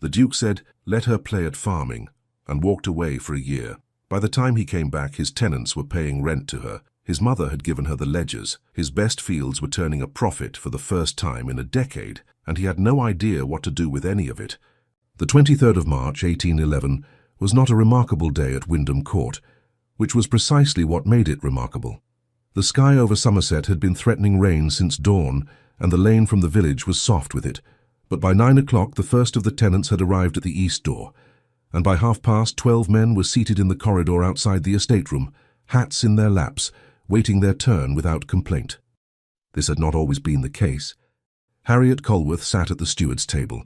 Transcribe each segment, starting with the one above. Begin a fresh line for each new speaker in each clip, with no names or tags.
The Duke said, "Let her play at farming," and walked away for a year. By the time he came back, his tenants were paying rent to her. His mother had given her the ledgers. His best fields were turning a profit for the first time in a decade, and he had no idea what to do with any of it. The 23rd of March, 1811, was not a remarkable day at Wyndham Court, which was precisely what made it remarkable. The sky over Somerset had been threatening rain since dawn, and the lane from the village was soft with it. But by 9 o'clock the first of the tenants had arrived at the east door, and by 12:30 men were seated in the corridor outside the estate room, hats in their laps, waiting their turn without complaint. This had not always been the case. Harriet Colworth sat at the steward's table.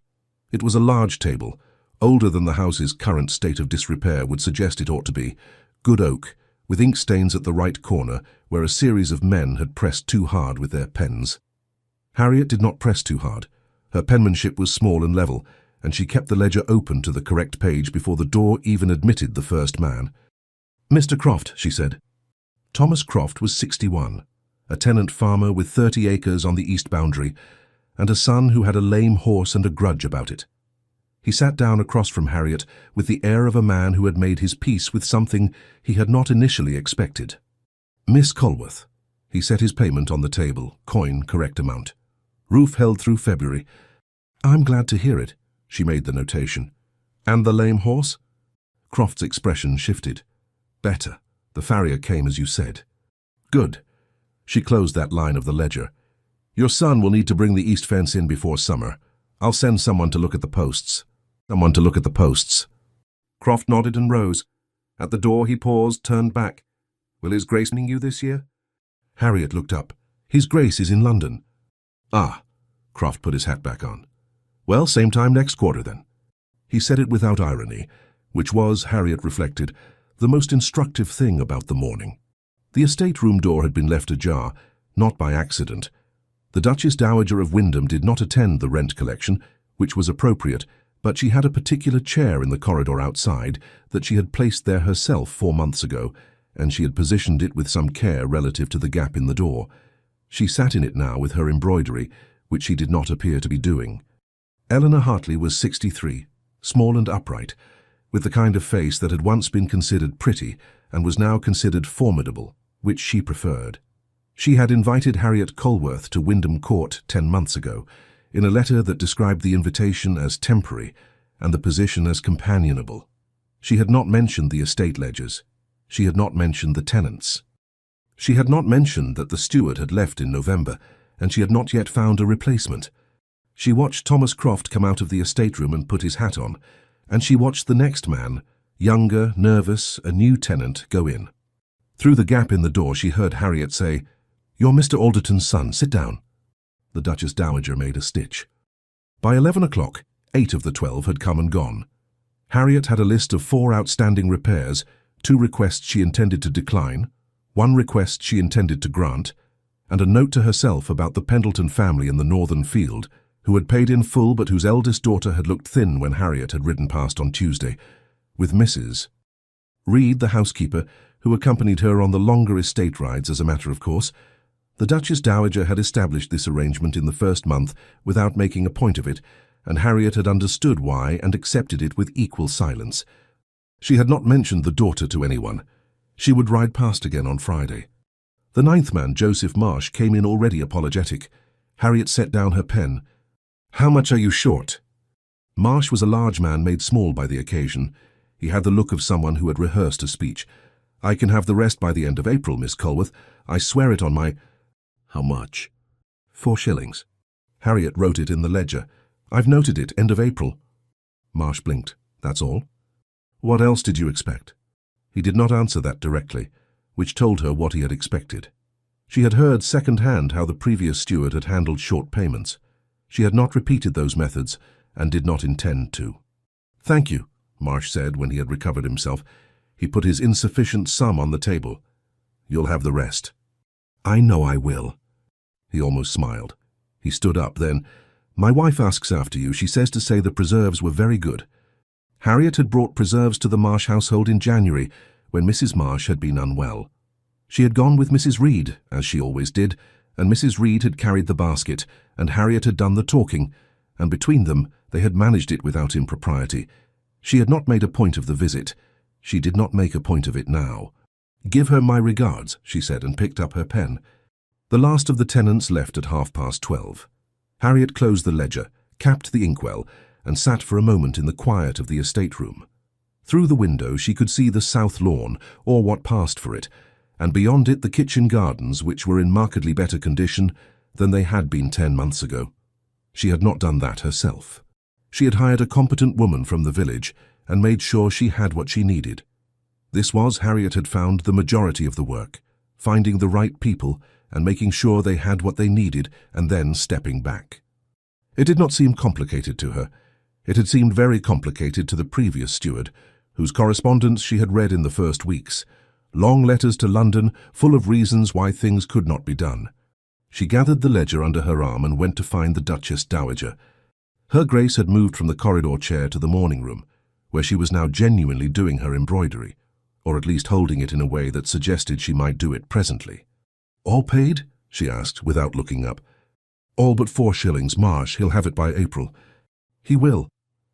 It was a large table, older than the house's current state of disrepair would suggest it ought to be, good oak, with ink stains at the right corner where a series of men had pressed too hard with their pens. Harriet did not press too hard. Her penmanship was small and level, and she kept the ledger open to the correct page before the door even admitted the first man. "Mr. Croft," she said. Thomas Croft was 61, a tenant farmer with 30 acres on the east boundary, and a son who had a lame horse and a grudge about it. He sat down across from Harriet with the air of a man who had made his peace with something he had not initially expected. "Miss Colworth." He set his payment on the table, coin correct amount. "Roof held through February." "I'm glad to hear it," she made the notation. "And the lame horse?" Croft's expression shifted. "Better. The farrier came as you said." "Good." She closed that line of the ledger. "Your son will need to bring the east fence in before summer. I'll send someone to look at the posts." Croft nodded and rose. At the door he paused, turned back. "Will His Grace meet you this year?" Harriet looked up. "His Grace is in London." "Ah." Croft put his hat back on. "Well, same time next quarter then." He said it without irony, which was, Harriet reflected, the most instructive thing about the morning. The estate room door had been left ajar, not by accident. The Duchess Dowager of Wyndham did not attend the rent collection, which was appropriate, but she had a particular chair in the corridor outside that she had placed there herself 4 months ago, and she had positioned it with some care relative to the gap in the door. She sat in it now with her embroidery, which she did not appear to be doing. Eleanor Hartley was 63, small and upright, with the kind of face that had once been considered pretty and was now considered formidable, which she preferred. She had invited Harriet Colworth to Wyndham Court 10 months ago, in a letter that described the invitation as temporary and the position as companionable. She had not mentioned the estate ledgers. She had not mentioned the tenants. She had not mentioned that the steward had left in November, and she had not yet found a replacement. She watched Thomas Croft come out of the estate room and put his hat on, and she watched the next man, younger, nervous, a new tenant, go in. Through the gap in the door she heard Harriet say, "You're Mr. Alderton's son, sit down." The Duchess Dowager made a stitch. By 11 o'clock, 8 of the 12 had come and gone. Harriet had a list of 4 outstanding repairs, 2 requests she intended to decline, 1 request she intended to grant, and a note to herself about the Pendleton family in the northern field, who had paid in full but whose eldest daughter had looked thin when Harriet had ridden past on Tuesday, with Mrs. Reed, the housekeeper, who accompanied her on the longer estate rides as a matter of course. The Duchess Dowager had established this arrangement in the first month without making a point of it, and Harriet had understood why and accepted it with equal silence. She had not mentioned the daughter to anyone. She would ride past again on Friday. The 9th man, Joseph Marsh, came in already apologetic. Harriet set down her pen. "How much are you short?" Marsh was a large man made small by the occasion. He had the look of someone who had rehearsed a speech. "I can have the rest by the end of April, Miss Colworth. I swear it on my—" "How much?" 4 shillings. Harriet wrote it in the ledger. "I've noted it, end of April." Marsh blinked. "That's all?" "What else did you expect?" He did not answer that directly, which told her what he had expected. She had heard second-hand how the previous steward had handled short payments. She had not repeated those methods and did not intend to. "Thank you," Marsh said when he had recovered himself. He put his insufficient sum on the table. "You'll have the rest." "I know I will." He almost smiled. He stood up, then, "My wife asks after you. She says to say the preserves were very good." Harriet had brought preserves to the Marsh household in January, when Mrs. Marsh had been unwell. She had gone with Mrs. Reed, as she always did, and Mrs. Reed had carried the basket, and Harriet had done the talking, and between them they had managed it without impropriety. She had not made a point of the visit. She did not make a point of it now. "Give her my regards," she said, and picked up her pen. The last of the tenants left at 12:30. Harriet closed the ledger, capped the inkwell, and sat for a moment in the quiet of the estate room. Through the window she could see the south lawn, or what passed for it, and beyond it the kitchen gardens, which were in markedly better condition than they had been 10 months ago. She had not done that herself. She had hired a competent woman from the village and made sure she had what she needed. This was, Harriet had found, the majority of the work, finding the right people and making sure they had what they needed and then stepping back. It did not seem complicated to her. It had seemed very complicated to the previous steward, whose correspondence she had read in the first weeks. Long letters to London, full of reasons why things could not be done. She gathered the ledger under her arm and went to find the Duchess Dowager. Her Grace had moved from the corridor chair to the morning room, where she was now genuinely doing her embroidery, or at least holding it in a way that suggested she might do it presently. "All paid?" she asked, without looking up. "All but 4 shillings, Marsh. He'll have it by April." "He will."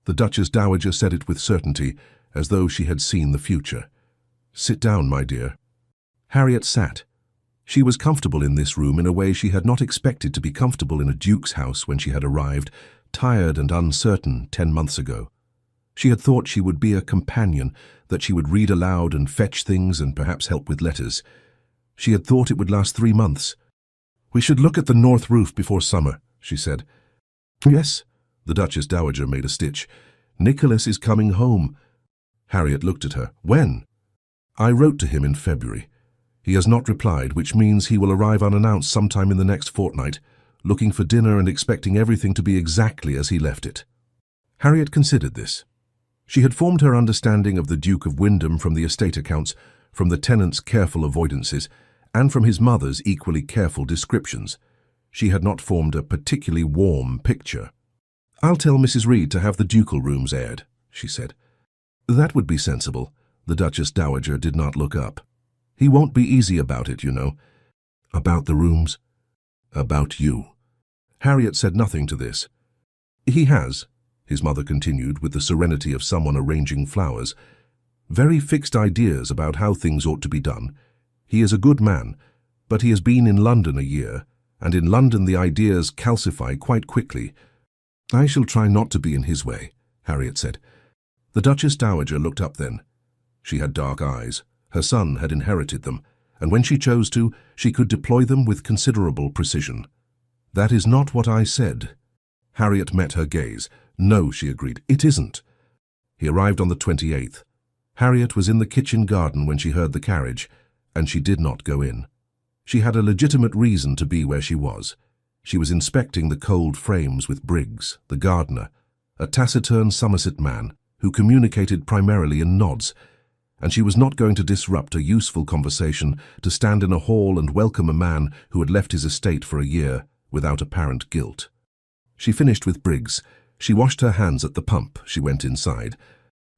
The Duchess Dowager said it with certainty, as though she had seen the future. "Sit down, my dear." Harriet sat. She was comfortable in this room in a way she had not expected to be comfortable in a duke's house when she had arrived, tired and uncertain, 10 months ago. She had thought she would be a companion, that she would read aloud and fetch things and perhaps help with letters. She had thought it would last 3 months. "We should look at the north roof before summer," she said. "Yes." The Duchess Dowager made a stitch. "Nicholas is coming home." Harriet looked at her. "When?" "I wrote to him in February. He has not replied, which means he will arrive unannounced sometime in the next fortnight, looking for dinner and expecting everything to be exactly as he left it." Harriet considered this. She had formed her understanding of the Duke of Wyndham from the estate accounts, from the tenant's careful avoidances, and from his mother's equally careful descriptions. She had not formed a particularly warm picture. "I'll tell Mrs. Reed to have the ducal rooms aired," she said. "That would be sensible." The Duchess Dowager did not look up. "He won't be easy about it, you know." "About the rooms?" "About you." Harriet said nothing to this. "He has," his mother continued with the serenity of someone arranging flowers, "very fixed ideas about how things ought to be done. He is a good man, but he has been in London a year, and in London the ideas calcify quite quickly." "I shall try not to be in his way," Harriet said. The Duchess Dowager looked up then. She had dark eyes. Her son had inherited them, and when she chose to, she could deploy them with considerable precision. "That is not what I said." Harriet met her gaze. "No," she agreed, "it isn't." He arrived on the 28th. Harriet was in the kitchen garden when she heard the carriage, and she did not go in. She had a legitimate reason to be where she was. She was inspecting the cold frames with Briggs, the gardener, a taciturn Somerset man who communicated primarily in nods, and she was not going to disrupt a useful conversation to stand in a hall and welcome a man who had left his estate for a year without apparent guilt. She finished with Briggs. She washed her hands at the pump. She went inside.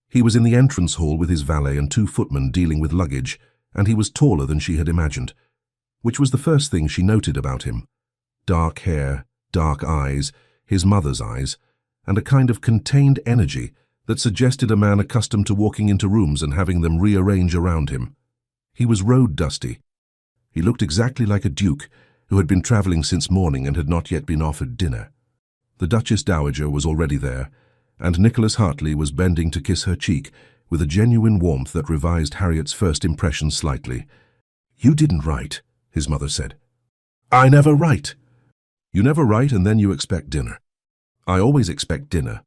He was in the entrance hall with his valet and 2 footmen dealing with luggage, and he was taller than she had imagined, which was the first thing she noted about him. Dark hair, dark eyes, his mother's eyes, and a kind of contained energy that suggested a man accustomed to walking into rooms and having them rearrange around him. He was road dusty. He looked exactly like a duke who had been travelling since morning and had not yet been offered dinner. The Duchess Dowager was already there, and Nicholas Hartley was bending to kiss her cheek with a genuine warmth that revised Harriet's first impression slightly. "You didn't write," his mother said. "I never write." "You never write and then you expect dinner." "I always expect dinner."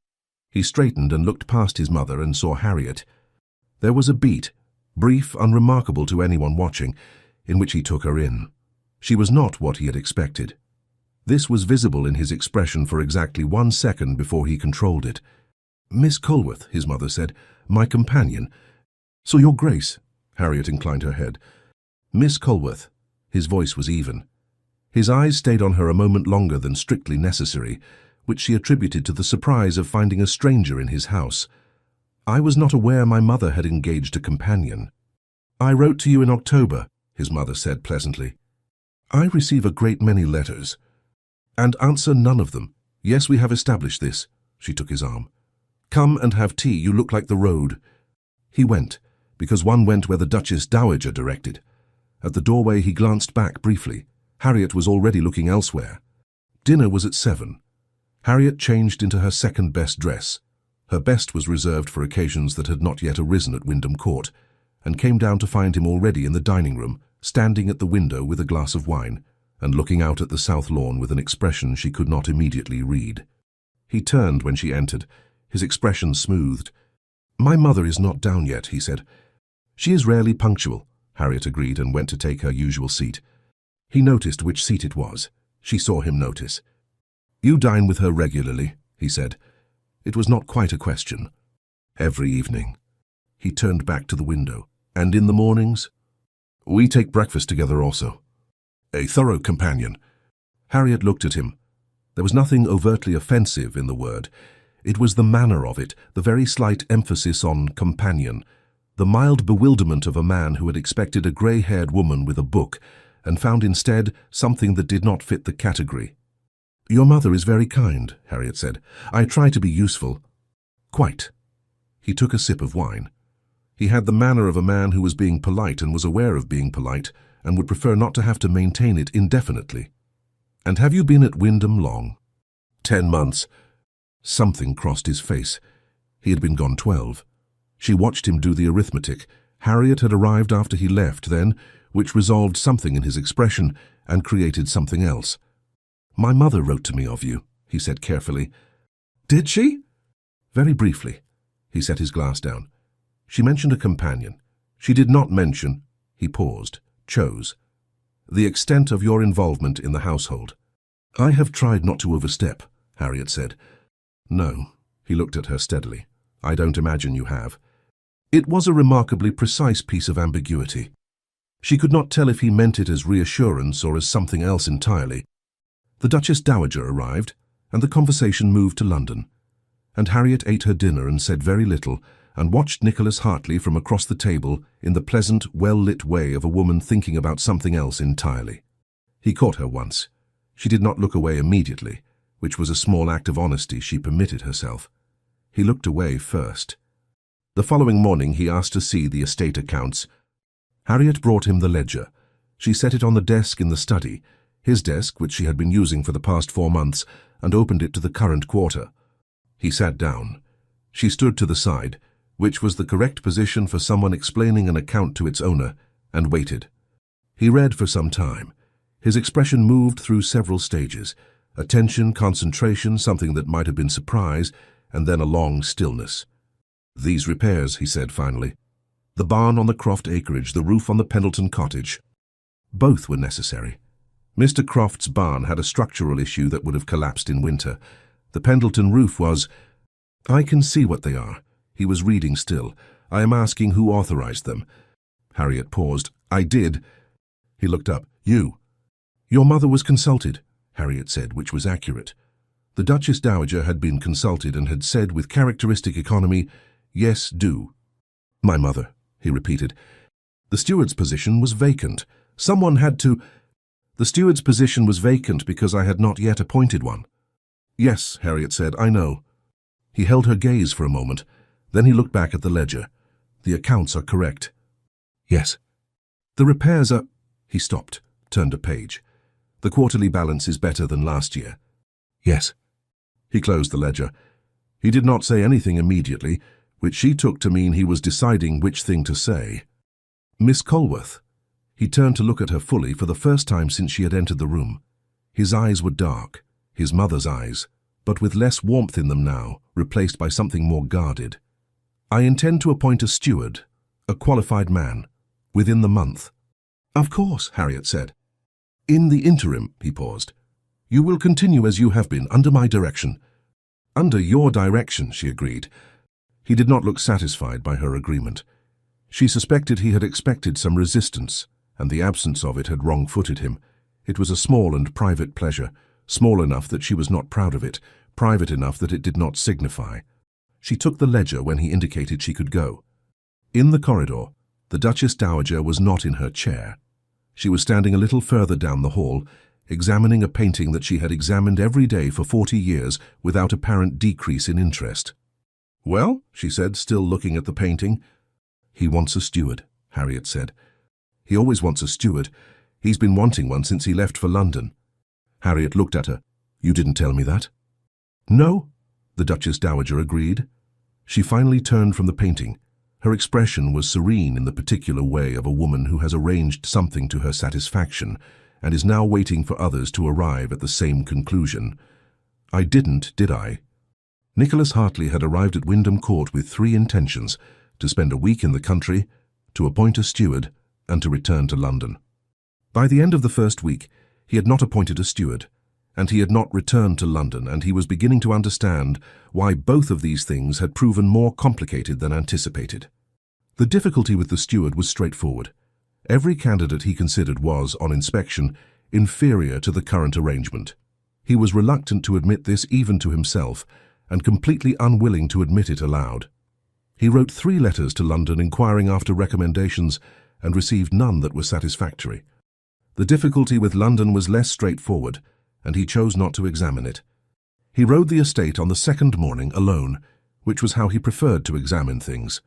He straightened and looked past his mother and saw Harriet. There was a beat, brief, unremarkable to anyone watching, in which he took her in. She was not what he had expected. This was visible in his expression for exactly 1 second before he controlled it. "Miss Colworth," his mother said, "my companion." "So your Grace?" Harriet inclined her head. "Miss Colworth." His voice was even. His eyes stayed on her a moment longer than strictly necessary, which she attributed to the surprise of finding a stranger in his house. "I was not aware my mother had engaged a companion." "I wrote to you in October," his mother said pleasantly. "I receive a great many letters." "And answer none of them. Yes, we have established this. She took his arm. Come and have tea, you look like the road. He went, because one went where the Duchess Dowager directed. At the doorway he glanced back briefly. Harriet was already looking elsewhere. Dinner was at 7. Harriet changed into her second-best dress. Her best was reserved for occasions that had not yet arisen at Wyndham Court, and came down to find him already in the dining room, standing at the window with a glass of wine, and looking out at the south lawn with an expression she could not immediately read. He turned when she entered, his expression smoothed. "My mother is not down yet," he said. "She is rarely punctual," Harriet agreed and went to take her usual seat. He noticed which seat it was. She saw him notice. "You dine with her regularly," he said. It was not quite a question. "Every evening." He turned back to the window. "And in the mornings?" "We take breakfast together also." "A thorough companion." Harriet looked at him. There was nothing overtly offensive in the word. It was the manner of it, the very slight emphasis on companion, the mild bewilderment of a man who had expected a grey-haired woman with a book and found instead something that did not fit the category. "Your mother is very kind," Harriet said. "I try to be useful." "Quite." He took a sip of wine. He had the manner of a man who was being polite and was aware of being polite and would prefer not to have to maintain it indefinitely. "And have you been at Wyndham long?" 10 months. Something crossed his face. He had been gone 12. She watched him do the arithmetic. Harriet had arrived after he left then, which resolved something in his expression and created something else. "My mother wrote to me of you," he said carefully. "Did she?" "Very briefly." He set his glass down. "She mentioned a companion. She did not mention—" He paused, chose. "The extent of your involvement in the household." "I have tried not to overstep," Harriet said. "No." He looked at her steadily. "I don't imagine you have." It was a remarkably precise piece of ambiguity. She could not tell if he meant it as reassurance or as something else entirely. The Duchess Dowager arrived, and the conversation moved to London. And Harriet ate her dinner and said very little, and watched Nicholas Hartley from across the table in the pleasant, well-lit way of a woman thinking about something else entirely. He caught her once. She did not look away immediately, which was a small act of honesty she permitted herself. He looked away first. The following morning he asked to see the estate accounts. Harriet brought him the ledger. She set it on the desk in the study, his desk which she had been using for the past 4 months, and opened it to the current quarter. He sat down. She stood to the side, which was the correct position for someone explaining an account to its owner, and waited. He read for some time. His expression moved through several stages. Attention, concentration, something that might have been surprise, and then a long stillness. "These repairs," he said finally. "The barn on the Croft acreage, the roof on the Pendleton cottage. Both were necessary. Mr. Croft's barn had a structural issue that would have collapsed in winter. The Pendleton roof was— I can see what they are." He was reading still. "I am asking who authorized them." Harriet paused. "I did." He looked up. "You." "Your mother was consulted," Harriet said, which was accurate. The Duchess Dowager had been consulted and had said with characteristic economy, "Yes, do." "My mother," he repeated. "The steward's position was vacant. Someone had to—" "The steward's position was vacant because I had not yet appointed one." "Yes," Harriet said, "I know." He held her gaze for a moment. Then he looked back at the ledger. "The accounts are correct." "Yes." "The repairs are—" He stopped, turned a page. "The quarterly balance is better than last year." "Yes." He closed the ledger. He did not say anything immediately, which she took to mean he was deciding which thing to say. "Miss Colworth." He turned to look at her fully for the first time since she had entered the room. His eyes were dark, his mother's eyes, but with less warmth in them now, replaced by something more guarded. "I intend to appoint a steward, a qualified man, within the month." "Of course," Harriet said. "In the interim," he paused, "you will continue as you have been, under my direction." "Under your direction," she agreed. He did not look satisfied by her agreement. She suspected he had expected some resistance, and the absence of it had wrong-footed him. It was a small and private pleasure, small enough that she was not proud of it, private enough that it did not signify. She took the ledger when he indicated she could go. In the corridor, the Duchess Dowager was not in her chair. She was standing a little further down the hall, examining a painting that she had examined every day for 40 years without apparent decrease in interest. "Well," she said, still looking at the painting. "He wants a steward," Harriet said. "He always wants a steward. He's been wanting one since he left for London." Harriet looked at her. "You didn't tell me that." "No," the Duchess Dowager agreed. She finally turned from the painting. Her expression was serene in the particular way of a woman who has arranged something to her satisfaction and is now waiting for others to arrive at the same conclusion. "I didn't, did I?" Nicholas Hartley had arrived at Wyndham Court with three intentions: to spend a week in the country, to appoint a steward, and to return to London. By the end of the first week, he had not appointed a steward, and he had not returned to London, and he was beginning to understand why both of these things had proven more complicated than anticipated. The difficulty with the steward was straightforward. Every candidate he considered was, on inspection, inferior to the current arrangement. He was reluctant to admit this even to himself, and completely unwilling to admit it aloud. He wrote 3 letters to London inquiring after recommendations, and received none that were satisfactory. The difficulty with London was less straightforward, and he chose not to examine it. He rode the estate on the second morning alone, which was how he preferred to examine things.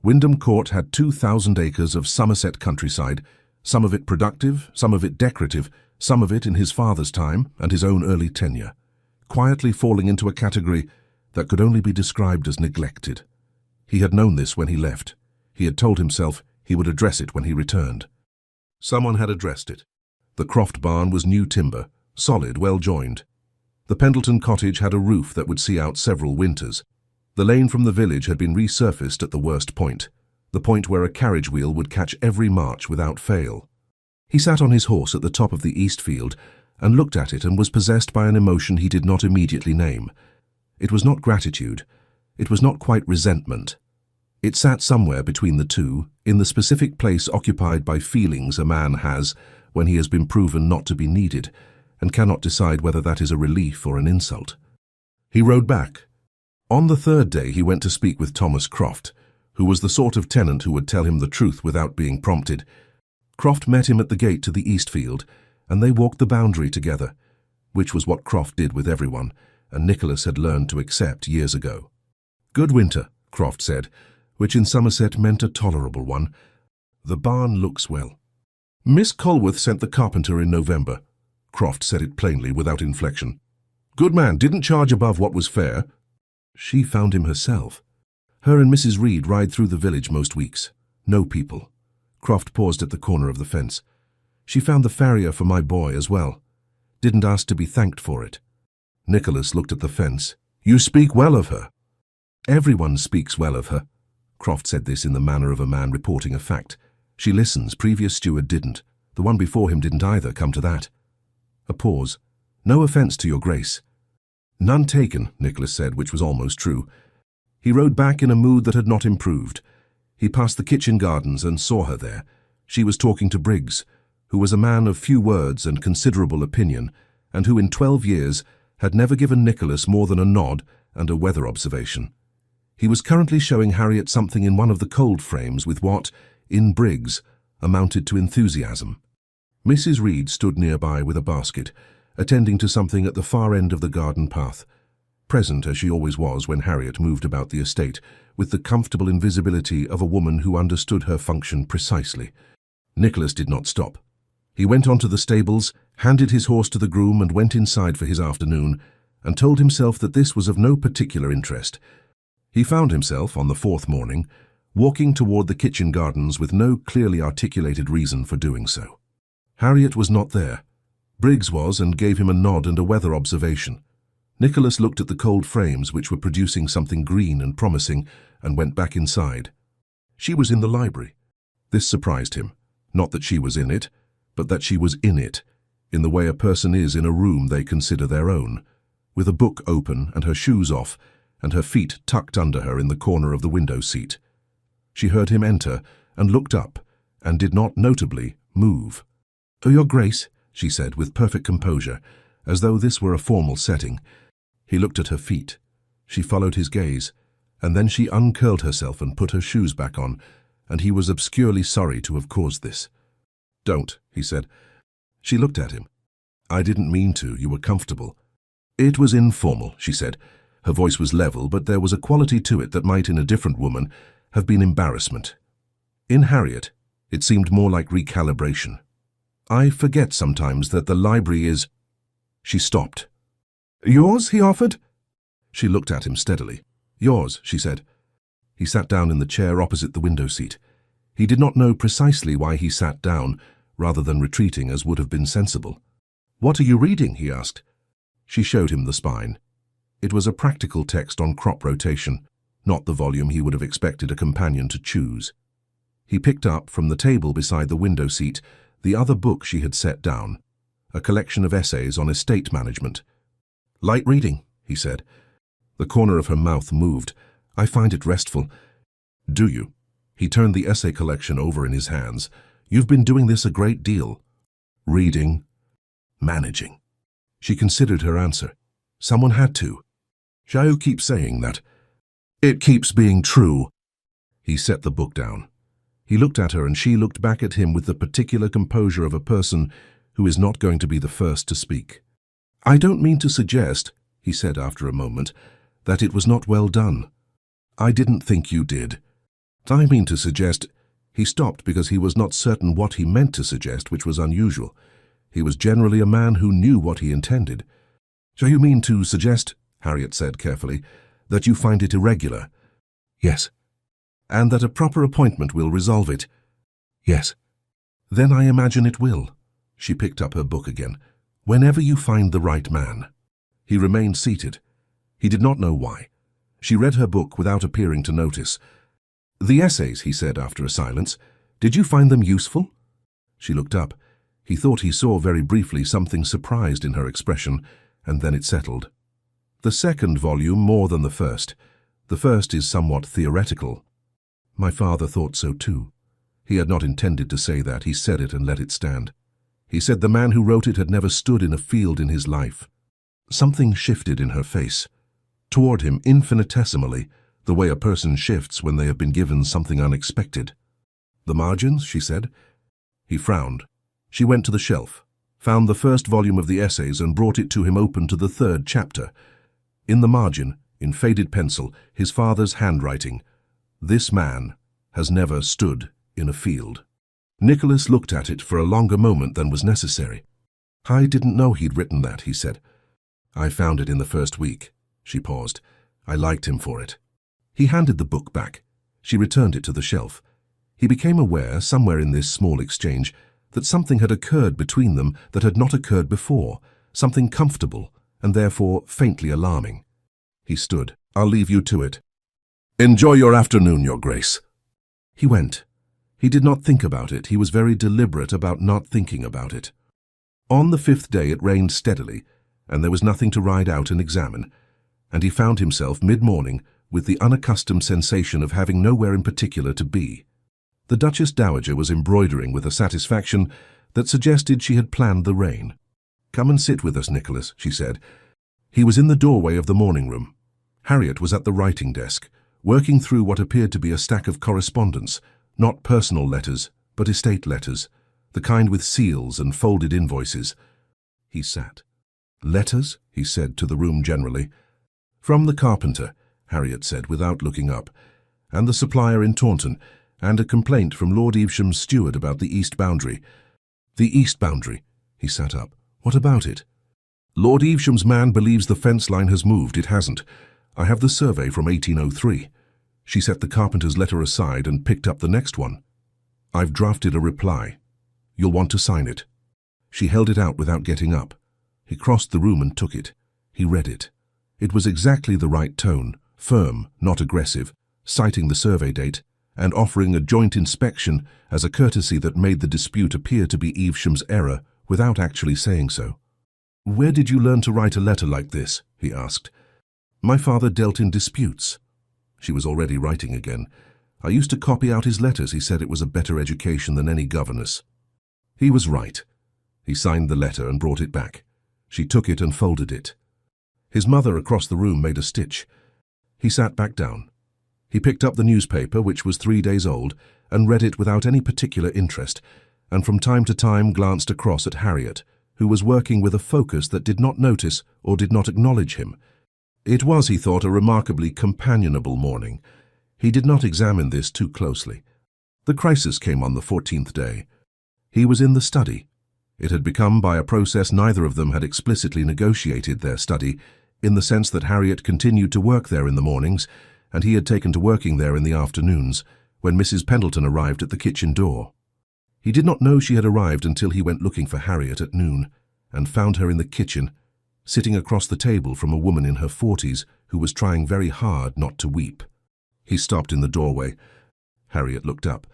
Wyndham Court had 2,000 acres of Somerset countryside, some of it productive, some of it decorative, some of it in his father's time and his own early tenure, quietly falling into a category that could only be described as neglected. He had known this when he left. He had told himself he would address it when he returned. Someone had addressed it. The Croft barn was new timber, solid, well-joined. The Pendleton cottage had a roof that would see out several winters. The lane from the village had been resurfaced at the worst point, the point where a carriage wheel would catch every march without fail. He sat on his horse at the top of the east field and looked at it and was possessed by an emotion he did not immediately name. It was not gratitude. It was not quite resentment. It sat somewhere between the two, in the specific place occupied by feelings a man has when he has been proven not to be needed, and cannot decide whether that is a relief or an insult. He rode back. On the third day he went to speak with Thomas Croft, who was the sort of tenant who would tell him the truth without being prompted. Croft met him at the gate to the east field, and they walked the boundary together, which was what Croft did with everyone, and Nicholas had learned to accept years ago. "Good winter," Croft said, which in Somerset meant a tolerable one. "The barn looks well." "Miss Colworth sent the carpenter in November." Croft said it plainly, without inflection. "Good man, didn't charge above what was fair." She found him herself. Her and Mrs. Reed ride through the village most weeks. No people. Croft paused at the corner of the fence. "She found the farrier for my boy as well. Didn't ask to be thanked for it." Nicholas looked at the fence. "You speak well of her." "Everyone speaks well of her." Croft said this in the manner of a man reporting a fact. "She listens. Previous steward didn't. The one before him didn't either, come to that." A pause. "No offence to your grace." "None taken," Nicholas said, which was almost true. He rode back in a mood that had not improved. He passed the kitchen gardens and saw her there. She was talking to Briggs, who was a man of few words and considerable opinion, and who in 12 years had never given Nicholas more than a nod and a weather observation. He was currently showing Harriet something in one of the cold frames with what, in Briggs, amounted to enthusiasm. Mrs. Reed stood nearby with a basket, attending to something at the far end of the garden path, present as she always was when Harriet moved about the estate, with the comfortable invisibility of a woman who understood her function precisely. Nicholas did not stop. He went on to the stables, handed his horse to the groom and went inside for his afternoon, and told himself that this was of no particular interest. He found himself, on the 4th morning, walking toward the kitchen gardens with no clearly articulated reason for doing so. Harriet was not there. Briggs was, and gave him a nod and a weather observation. Nicholas looked at the cold frames, which were producing something green and promising, and went back inside. She was in the library. This surprised him. Not that she was in it, but that she was in it, in the way a person is in a room they consider their own, with a book open and her shoes off, and her feet tucked under her in the corner of the window seat. She heard him enter, and looked up, and did not notably move. "Oh, Your Grace," she said with perfect composure, as though this were a formal setting. He looked at her feet. She followed his gaze, and then she uncurled herself and put her shoes back on, and he was obscurely sorry to have caused this. "Don't," he said. She looked at him. I didn't mean to. You were comfortable. It was informal, she said. Her voice was level, but there was a quality to it that might, in a different woman, have been embarrassment. In Harriet, it seemed more like recalibration. I forget sometimes that the library is... She stopped. Yours? He offered. She looked at him steadily. Yours, she said. He sat down in the chair opposite the window seat. He did not know precisely why he sat down, rather than retreating as would have been sensible. What are you reading? He asked. She showed him the spine. It was a practical text on crop rotation, not the volume he would have expected a companion to choose. He picked up, from the table beside the window seat, the other book she had set down, a collection of essays on estate management. Light reading, he said. The corner of her mouth moved. I find it restful. Do you? He turned the essay collection over in his hands. You've been doing this a great deal. Reading. Managing. She considered her answer. Someone had to. Xiao keeps saying that. It keeps being true. He set the book down. He looked at her and she looked back at him with the particular composure of a person who is not going to be the first to speak. I don't mean to suggest, he said after a moment, that it was not well done. I didn't think you did. I mean to suggest... He stopped because he was not certain what he meant to suggest, which was unusual. He was generally a man who knew what he intended. So you mean to suggest, Harriet said carefully, that you find it irregular? Yes. And that a proper appointment will resolve it? Yes. Then I imagine it will. She picked up her book again. Whenever you find the right man. He remained seated. He did not know why. She read her book without appearing to notice. The essays, he said after a silence, did you find them useful? She looked up. He thought he saw very briefly something surprised in her expression, and then it settled. The second volume more than the first. The first is somewhat theoretical. My father thought so too. He had not intended to say that. He said it and let it stand. He said the man who wrote it had never stood in a field in his life. Something shifted in her face. Toward him infinitesimally, the way a person shifts when they have been given something unexpected. The margins, she said. He frowned. She went to the shelf, found the first volume of the essays and brought it to him open to the third chapter. In the margin, in faded pencil, his father's handwriting, "This man has never stood in a field." Nicholas looked at it for a longer moment than was necessary. I didn't know he'd written that, he said. I found it in the first week. She paused. I liked him for it. He handed the book back. She returned it to the shelf. He became aware, somewhere in this small exchange, that something had occurred between them that had not occurred before, something comfortable, and therefore faintly alarming. He stood. I'll leave you to it. Enjoy your afternoon, Your Grace. He went. He did not think about it. He was very deliberate about not thinking about it. On the fifth day it rained steadily, and there was nothing to ride out and examine, and he found himself mid-morning with the unaccustomed sensation of having nowhere in particular to be. The Duchess Dowager was embroidering with a satisfaction that suggested she had planned the rain. Come and sit with us, Nicholas, she said. He was in the doorway of the morning room. Harriet was at the writing desk, working through what appeared to be a stack of correspondence, not personal letters, but estate letters, the kind with seals and folded invoices. He sat. Letters, he said to the room generally. From the carpenter, Harriet said without looking up, and the supplier in Taunton, and a complaint from Lord Evesham's steward about the east boundary. The east boundary. He sat up. What about it? Lord Evesham's man believes the fence line has moved. It hasn't. I have the survey from 1803. She set the carpenter's letter aside and picked up the next one. I've drafted a reply. You'll want to sign it. She held it out without getting up. He crossed the room and took it. He read it. It was exactly the right tone, firm, not aggressive, citing the survey date, and offering a joint inspection as a courtesy that made the dispute appear to be Evesham's error without actually saying so. Where did you learn to write a letter like this? He asked. My father dealt in disputes. She was already writing again. I used to copy out his letters. He said it was a better education than any governess. He was right. He signed the letter and brought it back. She took it and folded it. His mother across the room made a stitch. He sat back down. He picked up the newspaper, which was 3 days old, and read it without any particular interest, and from time to time glanced across at Harriet, who was working with a focus that did not notice or did not acknowledge him. It was, he thought, a remarkably companionable morning. He did not examine this too closely. The crisis came on the 14th day. He was in the study. It had become, by a process neither of them had explicitly negotiated, their study, in the sense that Harriet continued to work there in the mornings, and he had taken to working there in the afternoons, when Mrs. Pendleton arrived at the kitchen door. He did not know she had arrived until he went looking for Harriet at noon, and found her in the kitchen, sitting across the table from a woman in her 40s who was trying very hard not to weep. He stopped in the doorway. Harriet looked up.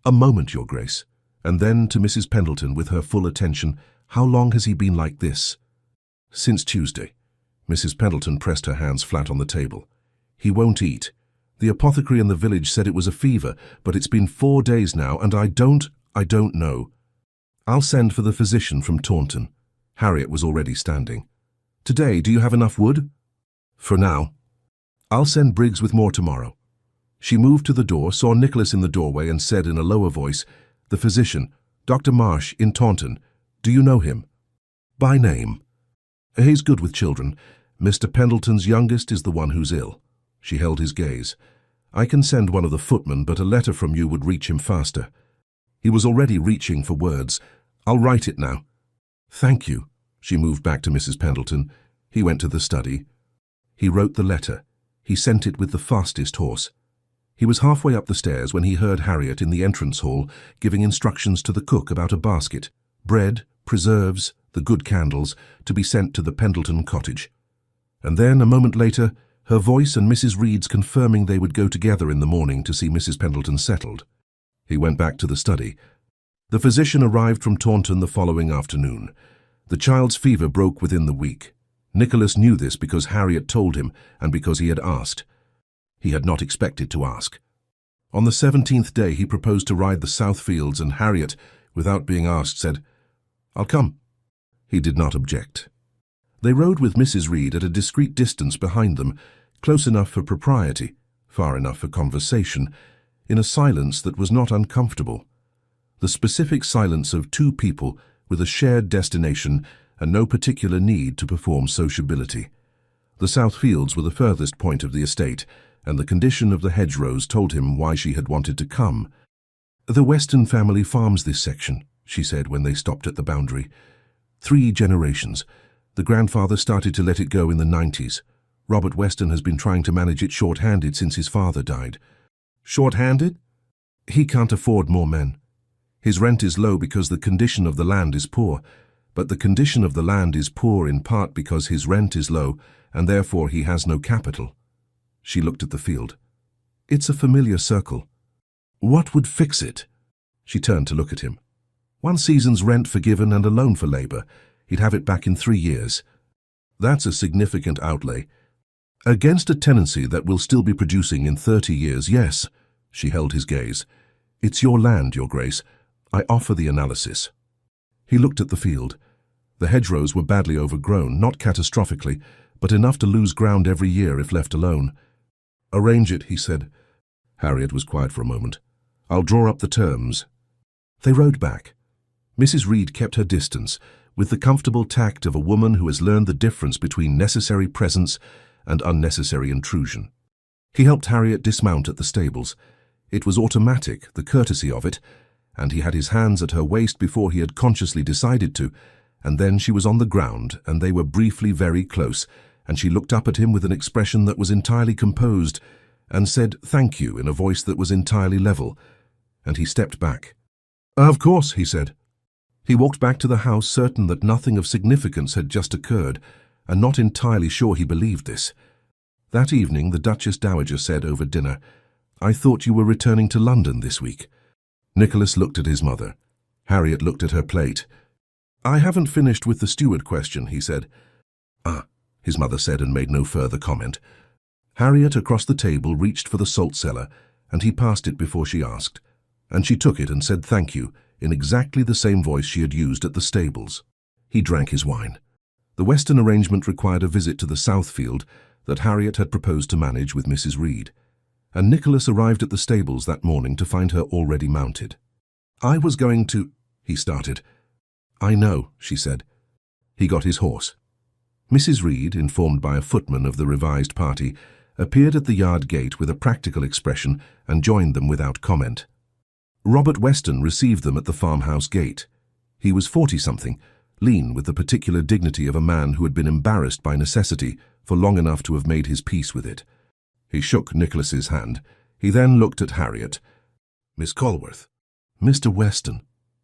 "A moment, Your Grace." And then to Mrs. Pendleton with her full attention, "How long has he been like this?" "Since Tuesday." Mrs. Pendleton pressed her hands flat on the table. "He won't eat. The apothecary in the village said it was a fever, but it's been 4 days now, and I don't know. I'll send for the physician from Taunton." Harriet was already standing. "Today, do you have enough wood?" "For now." "I'll send Briggs with more tomorrow." She moved to the door, saw Nicholas in the doorway, and said in a lower voice, "The physician, Dr. Marsh, in Taunton. Do you know him?" "By name." "He's good with children. Mr. Pendleton's youngest is the one who's ill." She held his gaze. "I can send one of the footmen, but a letter from you would reach him faster." He was already reaching for words. "I'll write it now." "Thank you." She moved back to Mrs. Pendleton. He went to the study. He wrote the letter. He sent it with the fastest horse. He was halfway up the stairs when he heard Harriet in the entrance hall giving instructions to the cook about a basket, bread, preserves, the good candles, to be sent to the Pendleton cottage. And then, a moment later, her voice and Mrs. Reed's confirming they would go together in the morning to see Mrs. Pendleton settled. He went back to the study. The physician arrived from Taunton the following afternoon. The child's fever broke within the week. Nicholas knew this because Harriet told him and because he had asked. He had not expected to ask. On the 17th day he proposed to ride the South Fields, and Harriet, without being asked, said, "I'll come." He did not object. They rode with Mrs. Reed at a discreet distance behind them, close enough for propriety, far enough for conversation, in a silence that was not uncomfortable. The specific silence of two people with a shared destination and no particular need to perform sociability. The South Fields were the furthest point of the estate, and the condition of the hedgerows told him why she had wanted to come. "The Weston family farms this section," she said when they stopped at the boundary. 3 generations. The grandfather started to let it go in the 90s. Robert Weston has been trying to manage it short-handed since his father died." "Short-handed?" "He can't afford more men. His rent is low because the condition of the land is poor, but the condition of the land is poor in part because his rent is low, and therefore he has no capital." She looked at the field. "It's a familiar circle. What would fix it?" She turned to look at him. "1 season's rent forgiven and a loan for labor. He'd have it back in 3 years. That's a significant outlay. Against a tenancy that will still be producing in 30 years, yes." She held his gaze. "It's your land, Your Grace. I offer the analysis." He looked at the field. The hedgerows were badly overgrown, not catastrophically, but enough to lose ground every year if left alone. "Arrange it," he said. Harriet was quiet for a moment. "I'll draw up the terms." They rode back. Mrs. Reed kept her distance, with the comfortable tact of a woman who has learned the difference between necessary presence and unnecessary intrusion. He helped Harriet dismount at the stables. It was automatic, the courtesy of it, and he had his hands at her waist before he had consciously decided to, and then she was on the ground, and they were briefly very close, and she looked up at him with an expression that was entirely composed, and said "thank you" in a voice that was entirely level, and he stepped back. "Of course," he said. He walked back to the house, certain that nothing of significance had just occurred, and not entirely sure he believed this. That evening the Duchess Dowager said over dinner, "I thought you were returning to London this week." Nicholas looked at his mother. Harriet looked at her plate. "I haven't finished with the steward question," he said. "Ah," his mother said, and made no further comment. Harriet, across the table, reached for the salt cellar, and he passed it before she asked, and she took it and said "thank you" in exactly the same voice she had used at the stables. He drank his wine. The Weston arrangement required a visit to the Southfield that Harriet had proposed to manage with Mrs. Reed, and Nicholas arrived at the stables that morning to find her already mounted. "I was going to—" he started. "I know," she said. He got his horse. Mrs. Reed, informed by a footman of the revised party, appeared at the yard gate with a practical expression and joined them without comment. Robert Weston received them at the farmhouse gate. He was 40-something, lean with the particular dignity of a man who had been embarrassed by necessity for long enough to have made his peace with it. He shook Nicholas's hand. He then looked at Harriet. "Miss Colworth." "Mr. Weston."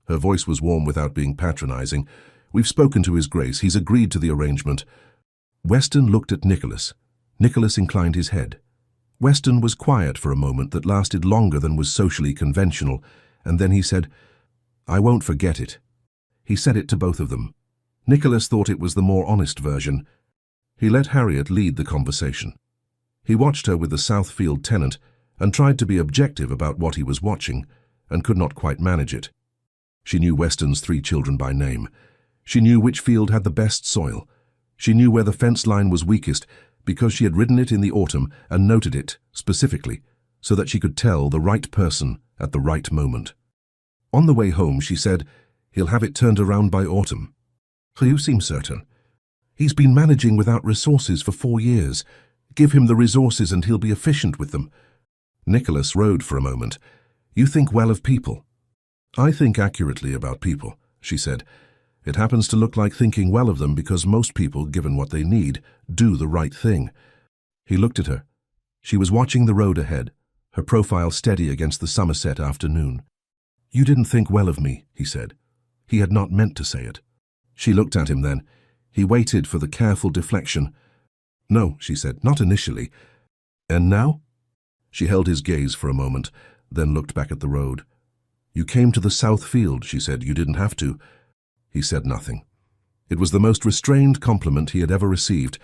Her voice was warm without being patronizing. "We've spoken to His Grace. He's agreed to the arrangement." Weston looked at Nicholas. Nicholas inclined his head. Weston was quiet for a moment that lasted longer than was socially conventional, and then he said, "I won't forget it." He said it to both of them. Nicholas thought it was the more honest version. He let Harriet lead the conversation. He watched her with the Southfield tenant and tried to be objective about what he was watching, and could not quite manage it. She knew Weston's 3 children by name. She knew which field had the best soil. She knew where the fence line was weakest because she had ridden it in the autumn and noted it, specifically, so that she could tell the right person at the right moment. On the way home, she said, "He'll have it turned around by autumn." "You seem certain." "He's been managing without resources for 4 years. Give him the resources and he'll be efficient with them." Nicholas rode for a moment. "You think well of people." "I think accurately about people," she said. "It happens to look like thinking well of them because most people, given what they need, do the right thing." He looked at her. She was watching the road ahead, her profile steady against the Somerset afternoon. "You didn't think well of me," he said. He had not meant to say it. She looked at him then. He waited for the careful deflection. "No," she said, "not initially." "And now?" She held his gaze for a moment, then looked back at the road. "You came to the South Field," she said. "You didn't have to." He said nothing. It was the most restrained compliment he had ever received,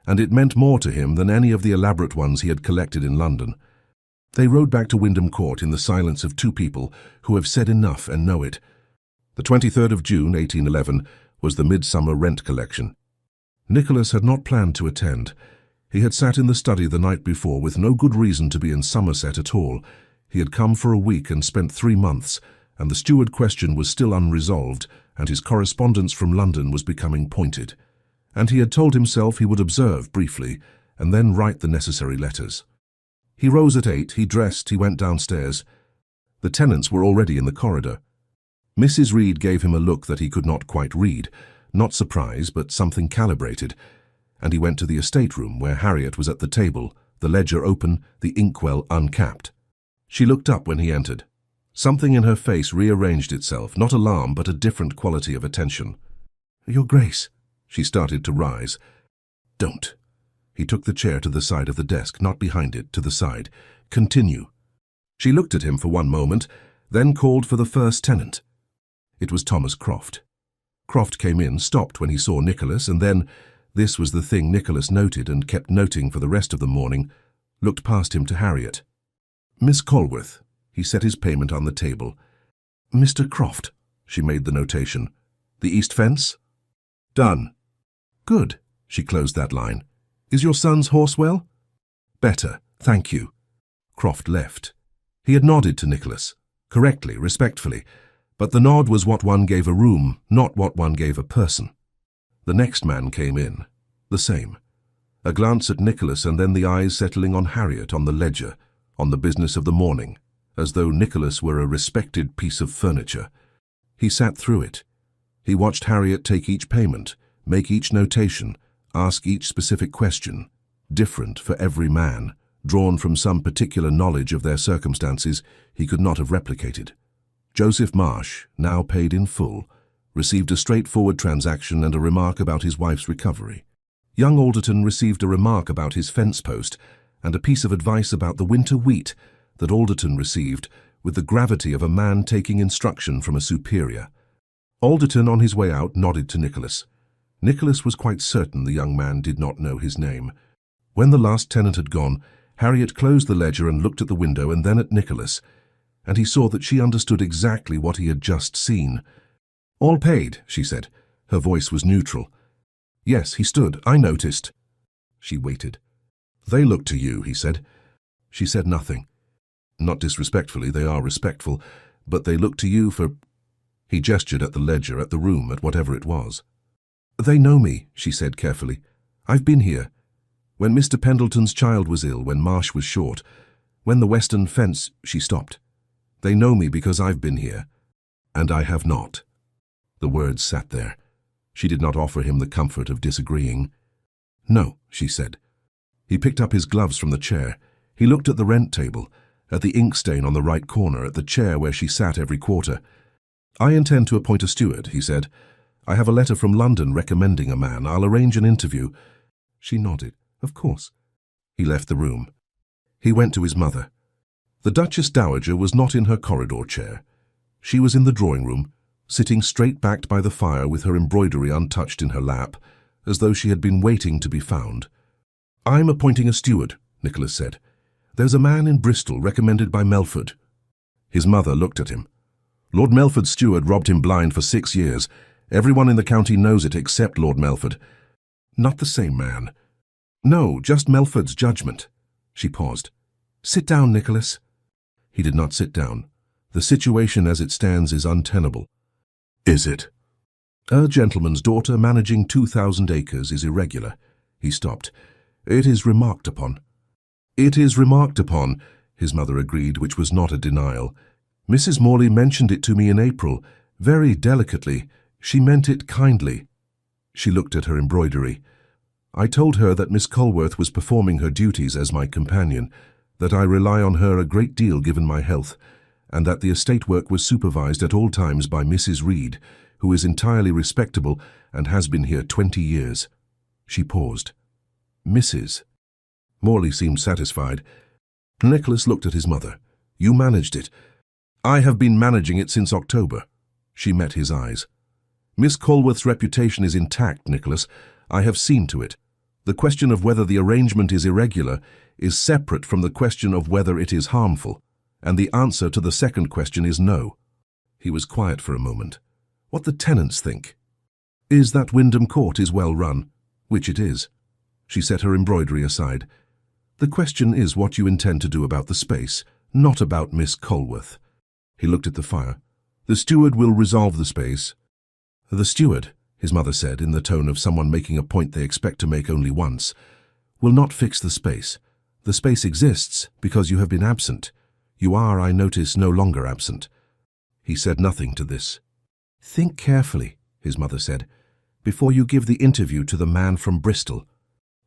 and it meant more to him than any of the elaborate ones he had collected in London. They rode back to Wyndham Court in the silence of 2 people who have said enough and know it. The 23rd of June, 1811, was the midsummer rent collection. Nicholas had not planned to attend. He had sat in the study the night before with no good reason to be in Somerset at all. He had come for a week and spent 3 months, and the steward question was still unresolved, and his correspondence from London was becoming pointed. And he had told himself he would observe briefly, and then write the necessary letters. He rose at 8, he dressed, he went downstairs. The tenants were already in the corridor. Mrs. Reed gave him a look that he could not quite read, not surprise, but something calibrated, and he went to the estate room where Harriet was at the table, the ledger open, the inkwell uncapped. She looked up when he entered. Something in her face rearranged itself, not alarm, but a different quality of attention. "Your Grace." She started to rise. "Don't." He took the chair to the side of the desk, not behind it, to the side. "Continue." She looked at him for 1 moment, then called for the first tenant. It was Thomas Croft. Croft came in, stopped when he saw Nicholas, and then, this was the thing Nicholas noted and kept noting for the rest of the morning, looked past him to Harriet. "Miss Colworth." He set his payment on the table. "Mr. Croft," she made the notation. "The east fence?" "Done." "Good." She closed that line. "Is your son's horse well?" "Better, thank you." Croft left. He had nodded to Nicholas, correctly, respectfully, but the nod was what one gave a room, not what one gave a person. The next man came in. The same. A glance at Nicholas and then the eyes settling on Harriet, on the ledger, on the business of the morning, as though Nicholas were a respected piece of furniture. He sat through it. He watched Harriet take each payment, make each notation, ask each specific question, different for every man, drawn from some particular knowledge of their circumstances he could not have replicated. Joseph Marsh, now paid in full, received a straightforward transaction and a remark about his wife's recovery. Young Alderton received a remark about his fence post and a piece of advice about the winter wheat that Alderton received with the gravity of a man taking instruction from a superior. Alderton, on his way out, nodded to Nicholas. Nicholas was quite certain the young man did not know his name. When the last tenant had gone, Harriet closed the ledger and looked at the window and then at Nicholas, and he saw that she understood exactly what he had just seen. "All paid," she said. Her voice was neutral. "Yes," he stood. "I noticed." She waited. "They look to you," he said. She said nothing. "Not disrespectfully, they are respectful, but they look to you for—" He gestured at the ledger, at the room, at whatever it was. They know me, she said carefully. I've been here. When Mr. Pendleton's child was ill, when Marsh was short, when the western fence, she stopped. They know me because I've been here. And I have not. The words sat there. She did not offer him the comfort of disagreeing. No, she said. He picked up his gloves from the chair. He looked at the rent table, at the ink stain on the right corner, at the chair where she sat every quarter. I intend to appoint a steward, he said. I have a letter from London recommending a man. I'll arrange an interview. She nodded. Of course. He left the room. He went to his mother. The Duchess Dowager was not in her corridor chair. She was in the drawing room, sitting straight-backed by the fire with her embroidery untouched in her lap, as though she had been waiting to be found. I'm appointing a steward, Nicholas said. There's a man in Bristol recommended by Melford. His mother looked at him. Lord Melford's steward robbed him blind for 6 years. Everyone in the county knows it except Lord Melford. Not the same man. No, just Melford's judgment. She paused. Sit down, Nicholas. He did not sit down. The situation as it stands is untenable. Is it? A gentleman's daughter managing 2,000 acres is irregular. He stopped. It is remarked upon. It is remarked upon, his mother agreed, which was not a denial. Mrs. Morley mentioned it to me in April, very delicately. She meant it kindly. She looked at her embroidery. I told her that Miss Colworth was performing her duties as my companion, that I rely on her a great deal given my health, and that the estate work was supervised at all times by Mrs. Reed, who is entirely respectable and has been here 20 years. She paused. Mrs. Morley seemed satisfied. Nicholas looked at his mother. You managed it. I have been managing it since October. She met his eyes. Miss Colworth's reputation is intact, Nicholas. I have seen to it. The question of whether the arrangement is irregular is separate from the question of whether it is harmful, and the answer to the second question is no. He was quiet for a moment. What the tenants think. Is that Wyndham Court is well run, which it is. She set her embroidery aside. The question is what you intend to do about the space, not about Miss Colworth. He looked at the fire. The steward will resolve the space. The steward, his mother said in the tone of someone making a point they expect to make only once, will not fix the space. The space exists because you have been absent. You are, I notice, no longer absent. He said nothing to this. Think carefully, his mother said, before you give the interview to the man from Bristol.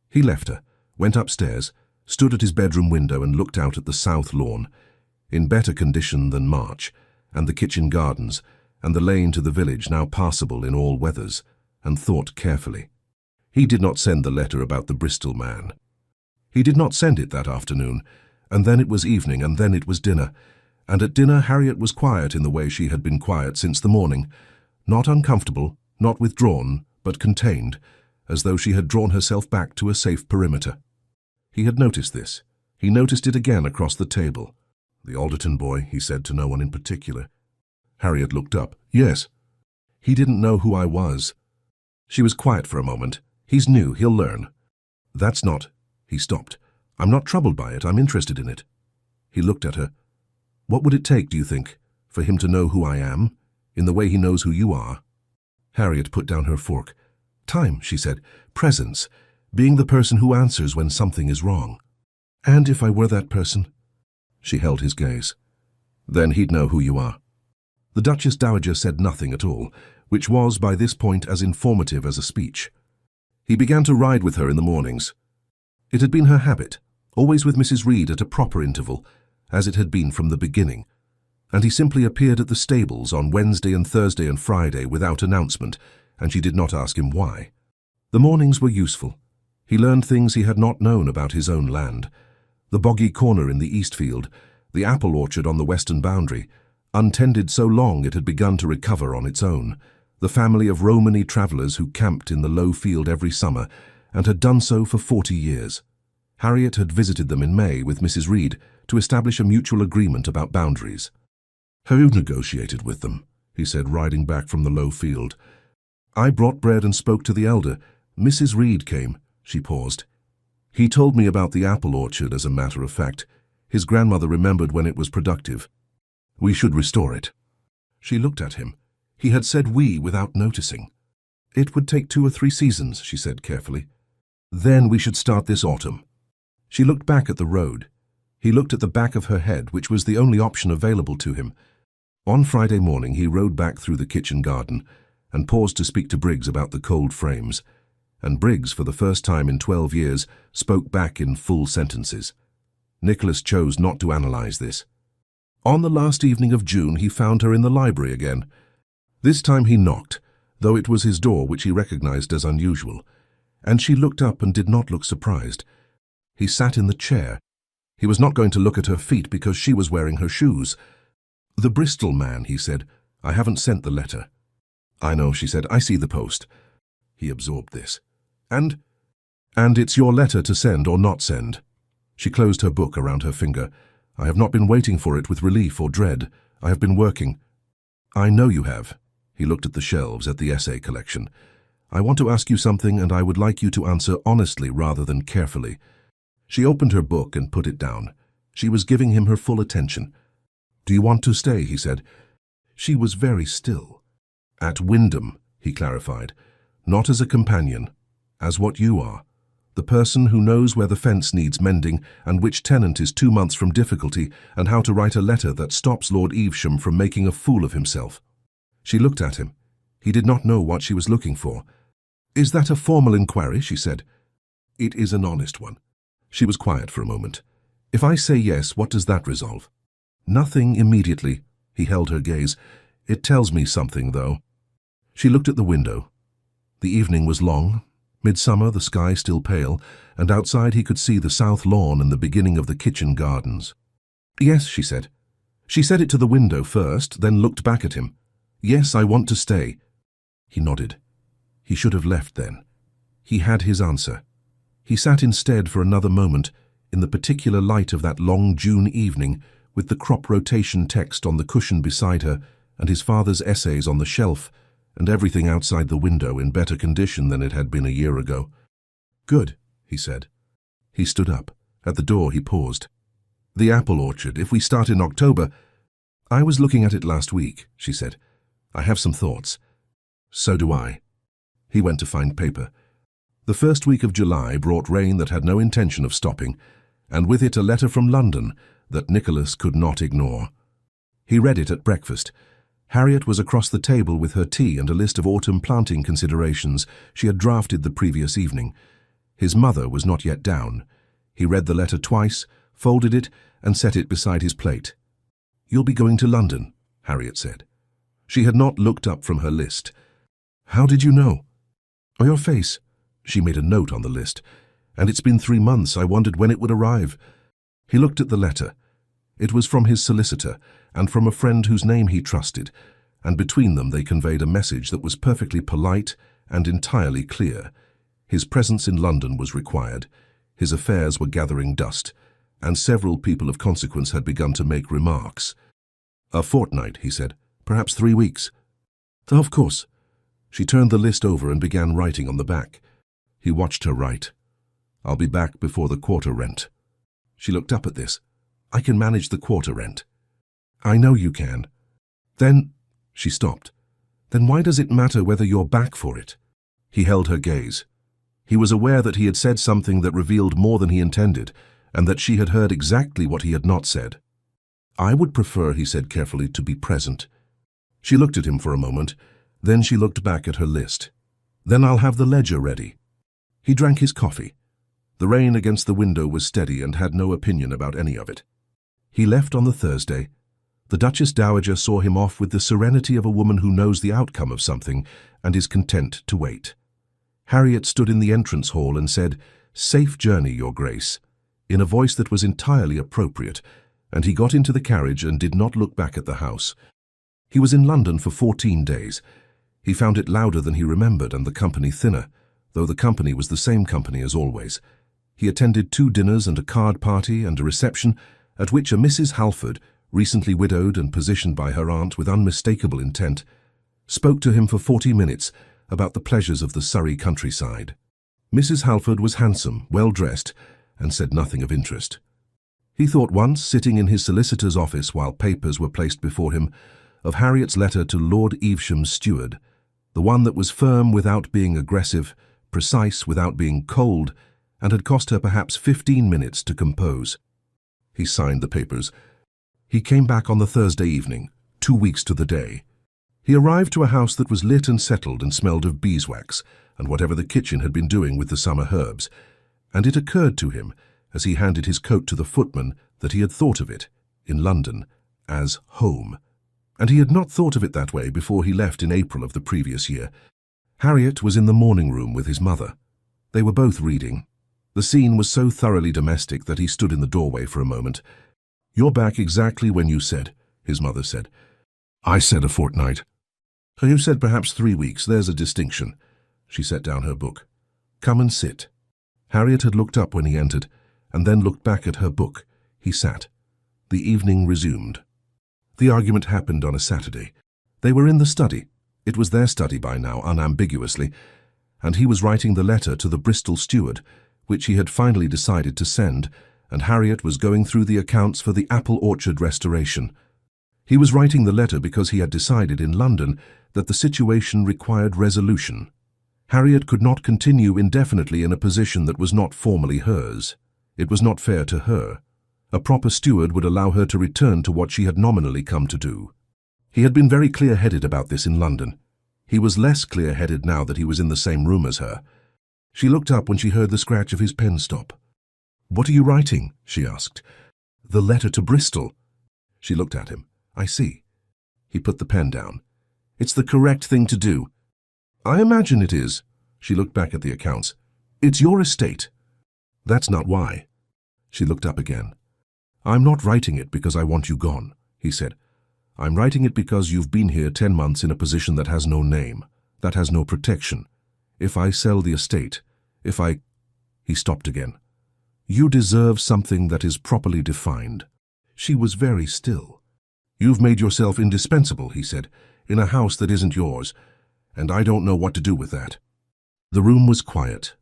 He left her, went upstairs, stood at his bedroom window and looked out at the south lawn, in better condition than March, and the kitchen gardens, and the lane to the village now passable in all weathers, and thought carefully. He did not send the letter about the Bristol man. He did not send it that afternoon, and then it was evening, and then it was dinner, and at dinner Harriet was quiet in the way she had been quiet since the morning, not uncomfortable, not withdrawn, but contained, as though she had drawn herself back to a safe perimeter. He had noticed this. He noticed it again across the table. The Alderton boy, he said to no one in particular. Harriet looked up. Yes. He didn't know who I was. She was quiet for a moment. He's new, he'll learn. That's not... He stopped. I'm not troubled by it, I'm interested in it. He looked at her. What would it take, do you think, for him to know who I am, in the way he knows who you are? Harriet put down her fork. Time, she said. Presence. Being the person who answers when something is wrong. And if I were that person? She held his gaze. Then he'd know who you are. The Duchess Dowager said nothing at all, which was by this point as informative as a speech. He began to ride with her in the mornings. It had been her habit, always with Mrs. Reed at a proper interval, as it had been from the beginning, and he simply appeared at the stables on Wednesday and Thursday and Friday without announcement, and she did not ask him why. The mornings were useful. He learned things he had not known about his own land. The boggy corner in the Eastfield, the apple orchard on the western boundary, untended so long it had begun to recover on its own, the family of Romany travellers who camped in the low field every summer, and had done so for 40 years. Harriet had visited them in May with Mrs. Reed to establish a mutual agreement about boundaries. Have you negotiated with them? He said, riding back from the low field. I brought bread and spoke to the elder. Mrs. Reed came. She paused. He told me about the apple orchard as a matter of fact. His grandmother remembered when it was productive. We should restore it. She looked at him. He had said we without noticing. It would take 2 or 3 seasons, she said carefully. Then we should start this autumn. She looked back at the road. He looked at the back of her head, which was the only option available to him. On Friday morning he rode back through the kitchen garden and paused to speak to Briggs about the cold frames. And Briggs, for the first time in 12 years, spoke back in full sentences. Nicholas chose not to analyze this. On the last evening of June he found her in the library again. This time he knocked, though it was his door which he recognized as unusual, and she looked up and did not look surprised. He sat in the chair. He was not going to look at her feet because she was wearing her shoes. "The Bristol man," he said. "I haven't sent the letter." "I know," she said. "I see the post." He absorbed this. And it's your letter to send or not send." She closed her book around her finger. "I have not been waiting for it with relief or dread. I have been working." "I know you have." He looked at the shelves at the essay collection. "I want to ask you something, and I would like you to answer honestly rather than carefully." She opened her book and put it down. She was giving him her full attention. "Do you want to stay?" he said. She was very still. "At Wyndham," he clarified. "Not as a companion, as what you are. The person who knows where the fence needs mending and which tenant is 2 months from difficulty and how to write a letter that stops Lord Evesham from making a fool of himself." She looked at him. He did not know what she was looking for. "Is that a formal inquiry?" she said. "It is an honest one." She was quiet for a moment. "If I say yes, what does that resolve?" "Nothing immediately." He held her gaze. "It tells me something, though." She looked at the window. The evening was long. Midsummer, the sky still pale, and outside he could see the south lawn and the beginning of the kitchen gardens. "Yes," she said. She said it to the window first, then looked back at him. "Yes, I want to stay." He nodded. He should have left then. He had his answer. He sat instead for another moment, in the particular light of that long June evening, with the crop rotation text on the cushion beside her, and his father's essays on the shelf, and everything outside the window in better condition than it had been a year ago. "Good," he said. He stood up. At the door he paused. "The apple orchard, if we start in October—" "I was looking at it last week," she said. "I have some thoughts." "So do I." He went to find paper. The first week of July brought rain that had no intention of stopping, and with it a letter from London that Nicholas could not ignore. He read it at breakfast. Harriet was across the table with her tea and a list of autumn planting considerations she had drafted the previous evening. His mother was not yet down. He read the letter twice, folded it, and set it beside his plate. "You'll be going to London," Harriet said. She had not looked up from her list. "How did you know?" "Oh, your face." She made a note on the list. "And it's been 3 months. I wondered when it would arrive." He looked at the letter. It was from his solicitor, and from a friend whose name he trusted, and between them they conveyed a message that was perfectly polite and entirely clear. His presence in London was required. His affairs were gathering dust, and several people of consequence had begun to make remarks. "A fortnight," he said. "Perhaps 3 weeks." "Of course." She turned the list over and began writing on the back. He watched her write. "I'll be back before the quarter rent." She looked up at this. "I can manage the quarter rent." "I know you can." "Then—" She stopped. "Then why does it matter whether you're back for it?" He held her gaze. He was aware that he had said something that revealed more than he intended, and that she had heard exactly what he had not said. "I would prefer," he said carefully, "to be present." She looked at him for a moment. Then she looked back at her list. "Then I'll have the ledger ready." He drank his coffee. The rain against the window was steady and had no opinion about any of it. He left on the Thursday. The Duchess Dowager saw him off with the serenity of a woman who knows the outcome of something and is content to wait. Harriet stood in the entrance hall and said, "Safe journey, Your Grace," in a voice that was entirely appropriate, and he got into the carriage and did not look back at the house. He was in London for 14 days. He found it louder than he remembered and the company thinner, though the company was the same company as always. He attended 2 dinners and a card party and a reception at which a Mrs. Halford, recently widowed and positioned by her aunt with unmistakable intent, spoke to him for 40 minutes about the pleasures of the Surrey countryside. Mrs. Halford was handsome, well-dressed, and said nothing of interest. He thought once, sitting in his solicitor's office while papers were placed before him, of Harriet's letter to Lord Evesham's steward. the one that was firm without being aggressive, precise without being cold, and had cost her perhaps 15 minutes to compose. He signed the papers. He came back on the Thursday evening, 2 weeks to the day. He arrived to a house that was lit and settled and smelled of beeswax and whatever the kitchen had been doing with the summer herbs, and it occurred to him, as he handed his coat to the footman, that he had thought of it, in London, as home. And he had not thought of it that way before he left in April of the previous year. Harriet was in the morning room with his mother. They were both reading. The scene was so thoroughly domestic that he stood in the doorway for a moment. "You're back exactly when you said," his mother said. "I said a fortnight." "You said perhaps 3 weeks. There's a distinction." She set down her book. "Come and sit." Harriet had looked up when he entered, and then looked back at her book. He sat. The evening resumed. The argument happened on a Saturday. They were in the study. It was their study by now, unambiguously, and he was writing the letter to the Bristol steward, which he had finally decided to send, and Harriet was going through the accounts for the apple orchard restoration. He was writing the letter because he had decided in London that the situation required resolution. Harriet could not continue indefinitely in a position that was not formally hers. It was not fair to her. A proper steward would allow her to return to what she had nominally come to do. He had been very clear-headed about this in London. He was less clear-headed now that he was in the same room as her. She looked up when she heard the scratch of his pen stop. "What are you writing?" she asked. "The letter to Bristol." She looked at him. "I see." He put the pen down. "It's the correct thing to do." "I imagine it is." She looked back at the accounts. "It's your estate." "That's not why." She looked up again. "I'm not writing it because I want you gone," he said. "I'm writing it because you've been here 10 months in a position that has no name, that has no protection. If I sell the estate, if I—" He stopped again. "You deserve something that is properly defined." She was very still. "You've made yourself indispensable," he said, "in a house that isn't yours, and I don't know what to do with that." The room was quiet.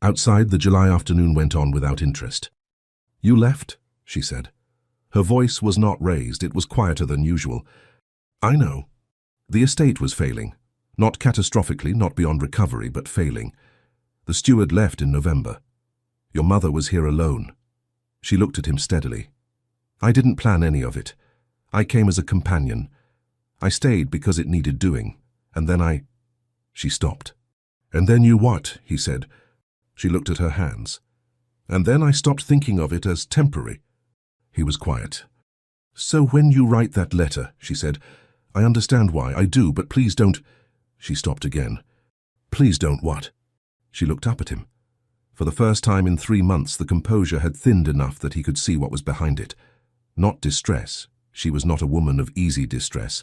Outside, the July afternoon went on without interest. "You left?" she said. Her voice was not raised, it was quieter than usual. "I know." The estate was failing. Not catastrophically, not beyond recovery, but failing. The steward left in November. Your mother was here alone. She looked at him steadily. "I didn't plan any of it. I came as a companion. I stayed because it needed doing, and then She stopped. "And then you what?" he said. She looked at her hands. "And then I stopped thinking of it as temporary." He was quiet. "So when you write that letter," she said, "I understand why, I do, but please don't—" She stopped again. "Please don't what?" She looked up at him. For the first time in 3 months, the composure had thinned enough that he could see what was behind it. Not distress. She was not a woman of easy distress,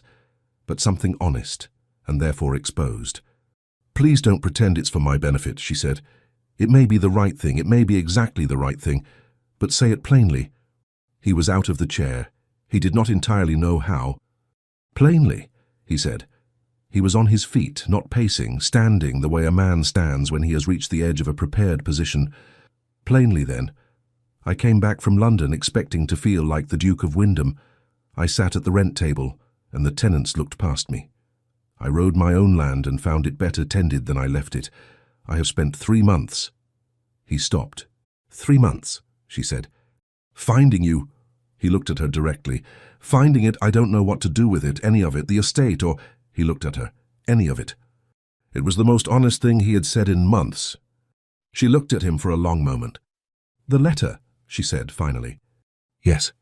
but something honest, and therefore exposed. "Please don't pretend it's for my benefit," she said. "It may be the right thing, it may be exactly the right thing, but say it plainly." He was out of the chair. He did not entirely know how. "Plainly," he said. He was on his feet, not pacing, standing the way a man stands when he has reached the edge of a prepared position. "Plainly, then. I came back from London expecting to feel like the Duke of Wyndham. I sat at the rent table, and the tenants looked past me. I rode my own land and found it better tended than I left it. I have spent 3 months." He stopped. "3 months," she said. "Finding you." He looked at her directly. "Finding it, I don't know what to do with it, any of it, the estate, or—" He looked at her. "Any of it." It was the most honest thing he had said in months. She looked at him for a long moment. "The letter," she said finally. "Yes."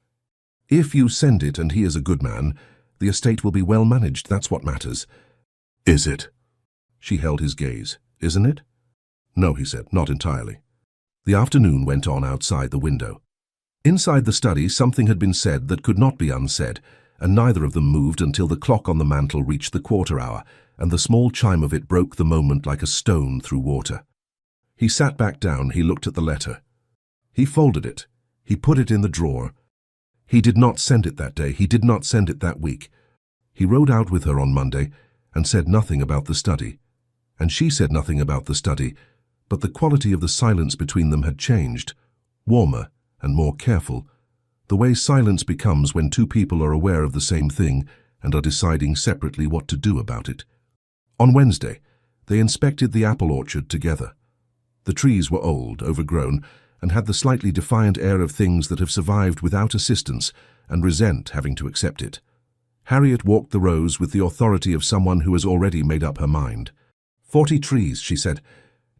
"If you send it and he is a good man, the estate will be well managed, that's what matters." "Is it?" She held his gaze. "Isn't it?" "No," he said, "not entirely." The afternoon went on outside the window. Inside the study, something had been said that could not be unsaid, and neither of them moved until the clock on the mantel reached the quarter hour, and the small chime of it broke the moment like a stone through water. He sat back down, he looked at the letter. He folded it. He put it in the drawer. He did not send it that day, he did not send it that week. He rode out with her on Monday and said nothing about the study. And she said nothing about the study, but the quality of the silence between them had changed, warmer and more careful, the way silence becomes when two people are aware of the same thing and are deciding separately what to do about it. On Wednesday, they inspected the apple orchard together. The trees were old, overgrown, and had the slightly defiant air of things that have survived without assistance and resent having to accept it. Harriet walked the rows with the authority of someone who has already made up her mind. 40 trees, she said.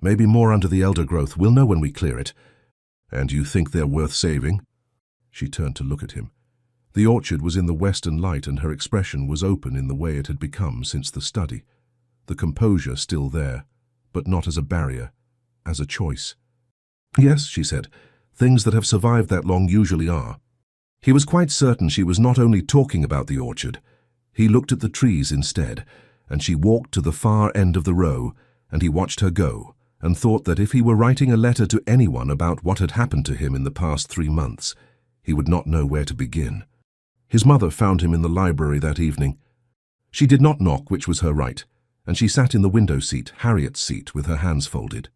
Maybe more under the elder growth. We'll know when we clear it. And you think they're worth saving? She turned to look at him. The orchard was in the western light and her expression was open in the way it had become since the study. The composure still there, but not as a barrier, as a choice. Yes, she said, things that have survived that long usually are. He was quite certain she was not only talking about the orchard. He looked at the trees instead, and she walked to the far end of the row, and he watched her go, and thought that if he were writing a letter to anyone about what had happened to him in the past 3 months, he would not know where to begin. His mother found him in the library that evening. She did not knock, which was her right, and she sat in the window seat, Harriet's seat, with her hands folded.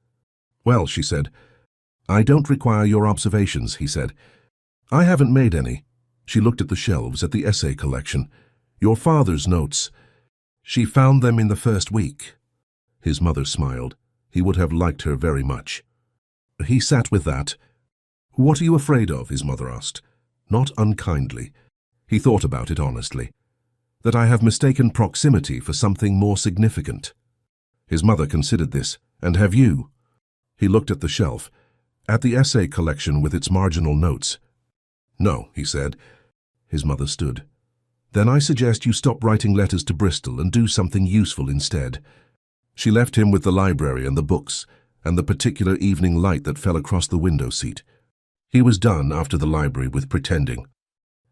Well, she said. I don't require your observations, he said. I haven't made any. She looked at the shelves, at the essay collection. Your father's notes. She found them in the first week. His mother smiled. He would have liked her very much. He sat with that. What are you afraid of? His mother asked. Not unkindly. He thought about it honestly. That I have mistaken proximity for something more significant. His mother considered this. And have you? He looked at the shelf, at the essay collection with its marginal notes. No, he said. His mother stood. Then I suggest you stop writing letters to Bristol and do something useful instead. She left him with the library and the books, and the particular evening light that fell across the window seat. He was done after the library with pretending.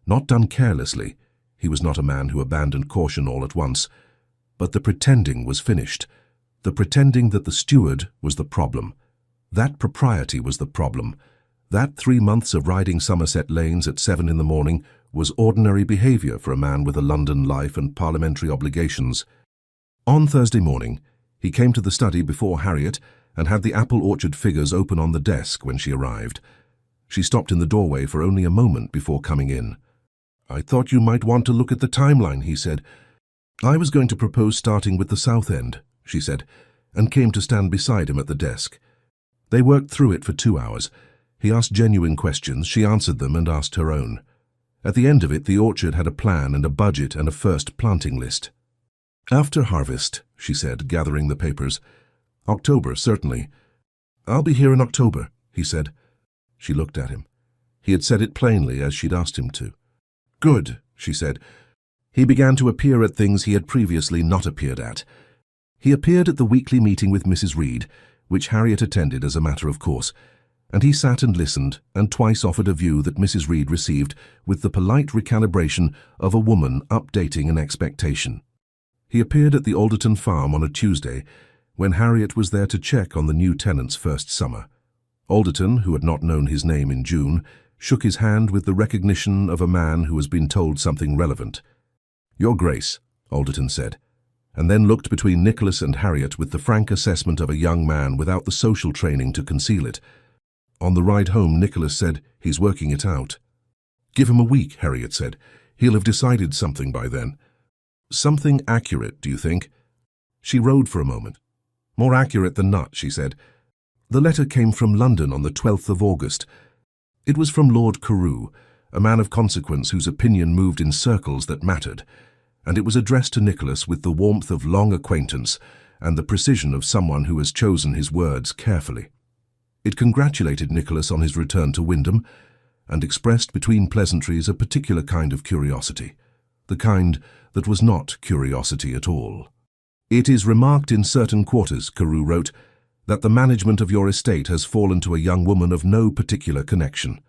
Not done carelessly. He was not a man who abandoned caution all at once. But the pretending was finished. The pretending that the steward was the problem. That propriety was the problem. That 3 months of riding Somerset lanes at 7 in the morning was ordinary behaviour for a man with a London life and parliamentary obligations. On Thursday morning, he came to the study before Harriet and had the apple orchard figures open on the desk when she arrived. She stopped in the doorway for only a moment before coming in. I thought you might want to look at the timeline, he said. I was going to propose starting with the South End, she said, and came to stand beside him at the desk. They worked through it for 2 hours. He asked genuine questions, she answered them and asked her own. At the end of it, the orchard had a plan and a budget and a first planting list. After harvest, she said, gathering the papers. October, certainly. I'll be here in October, he said. She looked at him. He had said it plainly, as she'd asked him to. Good, she said. He began to appear at things he had previously not appeared at. He appeared at the weekly meeting with Mrs. Reed, which Harriet attended as a matter of course, and he sat and listened and twice offered a view that Mrs. Reed received with the polite recalibration of a woman updating an expectation. He appeared at the Alderton farm on a Tuesday when Harriet was there to check on the new tenants' first summer. Alderton, who had not known his name in June, shook his hand with the recognition of a man who has been told something relevant. Your Grace, Alderton said, and then looked between Nicholas and Harriet with the frank assessment of a young man without the social training to conceal it. On the ride home, Nicholas said, he's working it out. Give him a week, Harriet said. He'll have decided something by then. Something accurate, do you think? She rode for a moment. More accurate than not, she said. The letter came from London on the 12th of August. It was from Lord Carew, a man of consequence whose opinion moved in circles that mattered, and it was addressed to Nicholas with the warmth of long acquaintance and the precision of someone who has chosen his words carefully. It congratulated Nicholas on his return to Wyndham and expressed between pleasantries a particular kind of curiosity, the kind that was not curiosity at all. It is remarked in certain quarters, Carew wrote, that the management of your estate has fallen to a young woman of no particular connection.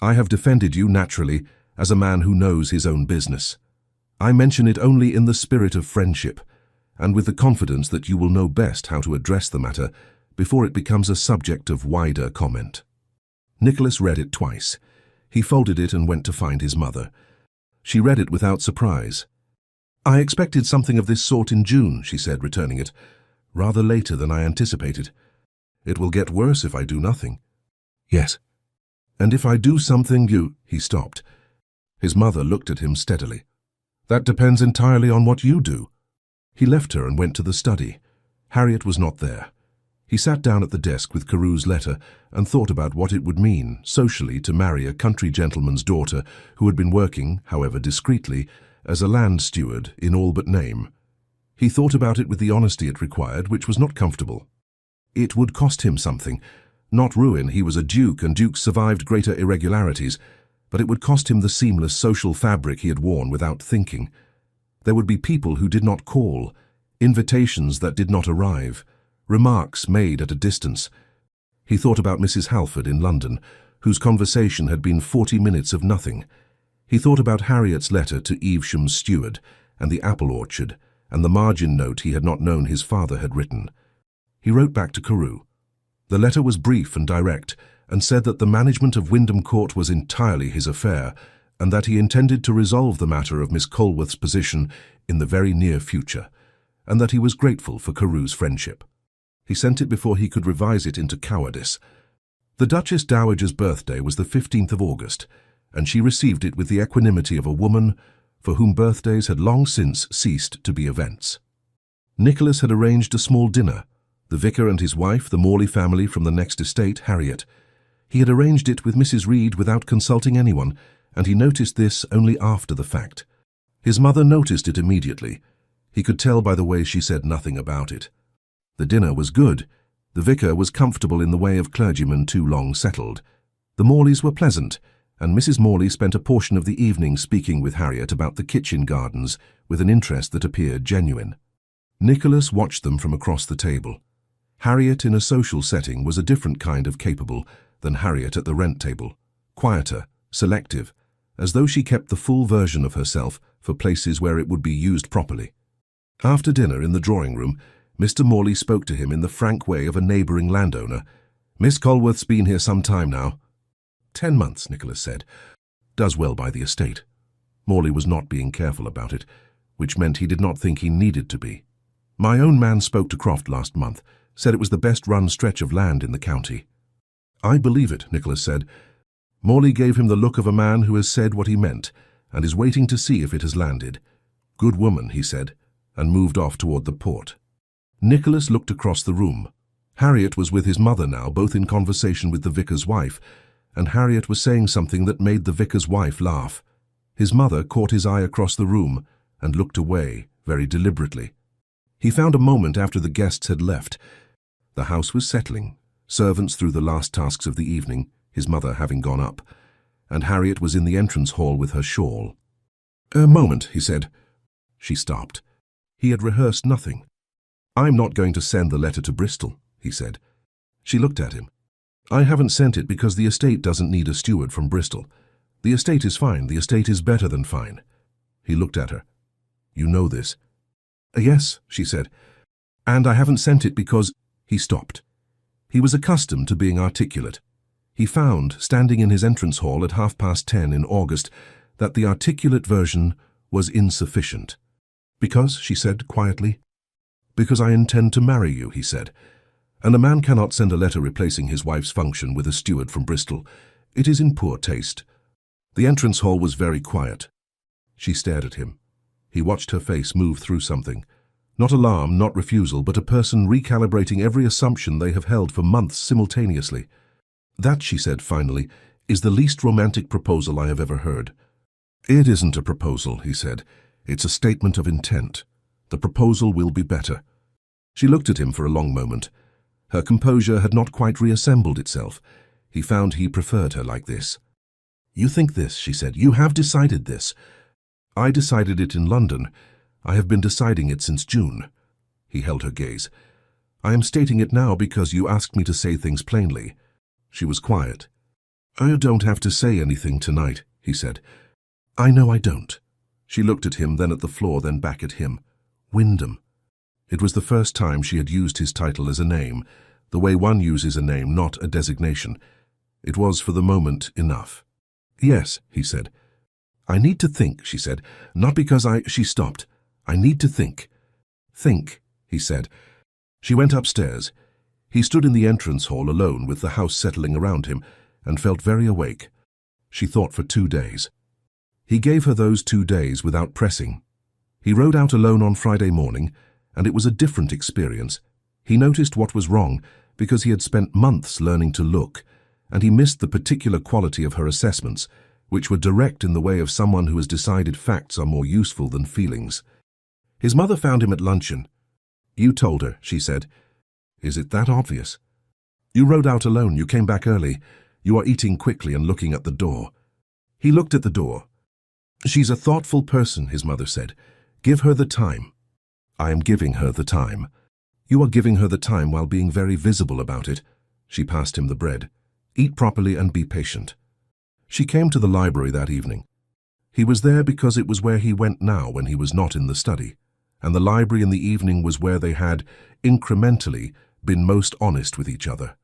I have defended you, naturally, as a man who knows his own business. I mention it only in the spirit of friendship, and with the confidence that you will know best how to address the matter before it becomes a subject of wider comment. Nicholas read it twice. He folded it and went to find his mother. She read it without surprise. I expected something of this sort in June, she said, returning it. Rather later than I anticipated. It will get worse if I do nothing. Yes. And if I do something, He stopped. His mother looked at him steadily. That depends entirely on what you do. He left her and went to the study. Harriet was not there. He sat down at the desk with Carew's letter and thought about what it would mean, socially, to marry a country gentleman's daughter who had been working, however discreetly, as a land steward in all but name. He thought about it with the honesty it required, which was not comfortable. It would cost him something. Not ruin, he was a duke, and dukes survived greater irregularities, but it would cost him the seamless social fabric he had worn without thinking. There would be people who did not call, invitations that did not arrive, remarks made at a distance. He thought about Mrs. Halford in London, whose conversation had been 40 minutes of nothing. He thought about Harriet's letter to Evesham's steward, and the apple orchard, and the margin note he had not known his father had written. He wrote back to Carew. The letter was brief and direct, and said that the management of Wyndham Court was entirely his affair, and that he intended to resolve the matter of Miss Colworth's position in the very near future, and that he was grateful for Carew's friendship. He sent it before he could revise it into cowardice. The Duchess Dowager's birthday was the 15th of August, and she received it with the equanimity of a woman for whom birthdays had long since ceased to be events. Nicholas had arranged a small dinner, the vicar and his wife, the Morley family from the next estate, Harriet. He had arranged it with Mrs. Reed without consulting anyone, and he noticed this only after the fact. His mother noticed it immediately. He could tell by the way she said nothing about it. The dinner was good. The vicar was comfortable in the way of clergymen too long settled. The Morleys were pleasant, and Mrs. Morley spent a portion of the evening speaking with Harriet about the kitchen gardens with an interest that appeared genuine. Nicholas watched them from across the table. Harriet in a social setting was a different kind of capable than Harriet at the rent table, quieter, selective, as though she kept the full version of herself for places where it would be used properly. After dinner in the drawing-room, Mr. Morley spoke to him in the frank way of a neighbouring landowner. "Miss Colworth's been here some time now." 10 months, Nicholas said. "Does well by the estate." Morley was not being careful about it, which meant he did not think he needed to be. "My own man spoke to Croft last month, said it was the best-run stretch of land in the county." "I believe it," Nicholas said. Morley gave him the look of a man who has said what he meant and is waiting to see if it has landed. "Good woman," he said, and moved off toward the port. Nicholas looked across the room. Harriet was with his mother now, both in conversation with the vicar's wife, and Harriet was saying something that made the vicar's wife laugh. His mother caught his eye across the room and looked away, very deliberately. He found a moment after the guests had left. The house was settling, servants through the last tasks of the evening, his mother having gone up, and Harriet was in the entrance hall with her shawl. "A moment," he said. She stopped. He had rehearsed nothing. "I'm not going to send the letter to Bristol," he said. She looked at him. "I haven't sent it because the estate doesn't need a steward from Bristol. The estate is fine. The estate is better than fine." He looked at her. "You know this?" "Yes," she said. "And I haven't sent it because—" He stopped. He was accustomed to being articulate. He found, standing in his entrance hall at 10:30 in August, that the articulate version was insufficient. "Because," she said quietly. "Because I intend to marry you," he said. "And a man cannot send a letter replacing his wife's function with a steward from Bristol. It is in poor taste." The entrance hall was very quiet. She stared at him. He watched her face move through something. Not alarm, not refusal, but a person recalibrating every assumption they have held for months simultaneously. "That," she said finally, "is the least romantic proposal I have ever heard." "It isn't a proposal," he said. "It's a statement of intent. The proposal will be better." She looked at him for a long moment. Her composure had not quite reassembled itself. He found he preferred her like this. "You think this," she said. "You have decided this." "I decided it in London. I have been deciding it since June." He held her gaze. "I am stating it now because you asked me to say things plainly." She was quiet. "I don't have to say anything tonight," he said. "I know I don't." She looked at him, then at the floor, then back at him. Wyndham. It was the first time she had used his title as a name, the way one uses a name, not a designation. It was, for the moment, enough. "Yes," he said. "I need to think," she said. "Not because I—" She stopped. "I need to think." "Think," he said. She went upstairs. He stood in the entrance hall alone with the house settling around him and felt very awake. She thought for 2 days. He gave her those 2 days without pressing. He rode out alone on Friday morning, and it was a different experience. He noticed what was wrong because he had spent months learning to look, and he missed the particular quality of her assessments, which were direct in the way of someone who has decided facts are more useful than feelings. His mother found him at luncheon. "You told her," she said. "Is it that obvious? You rode out alone, you came back early. You are eating quickly and looking at the door." He looked at the door. "She's a thoughtful person," his mother said. "Give her the time." "I am giving her the time." "You are giving her the time while being very visible about it." She passed him the bread. "Eat properly and be patient." She came to the library that evening. He was there because it was where he went now when he was not in the study, and the library in the evening was where they had, incrementally, been most honest with each other.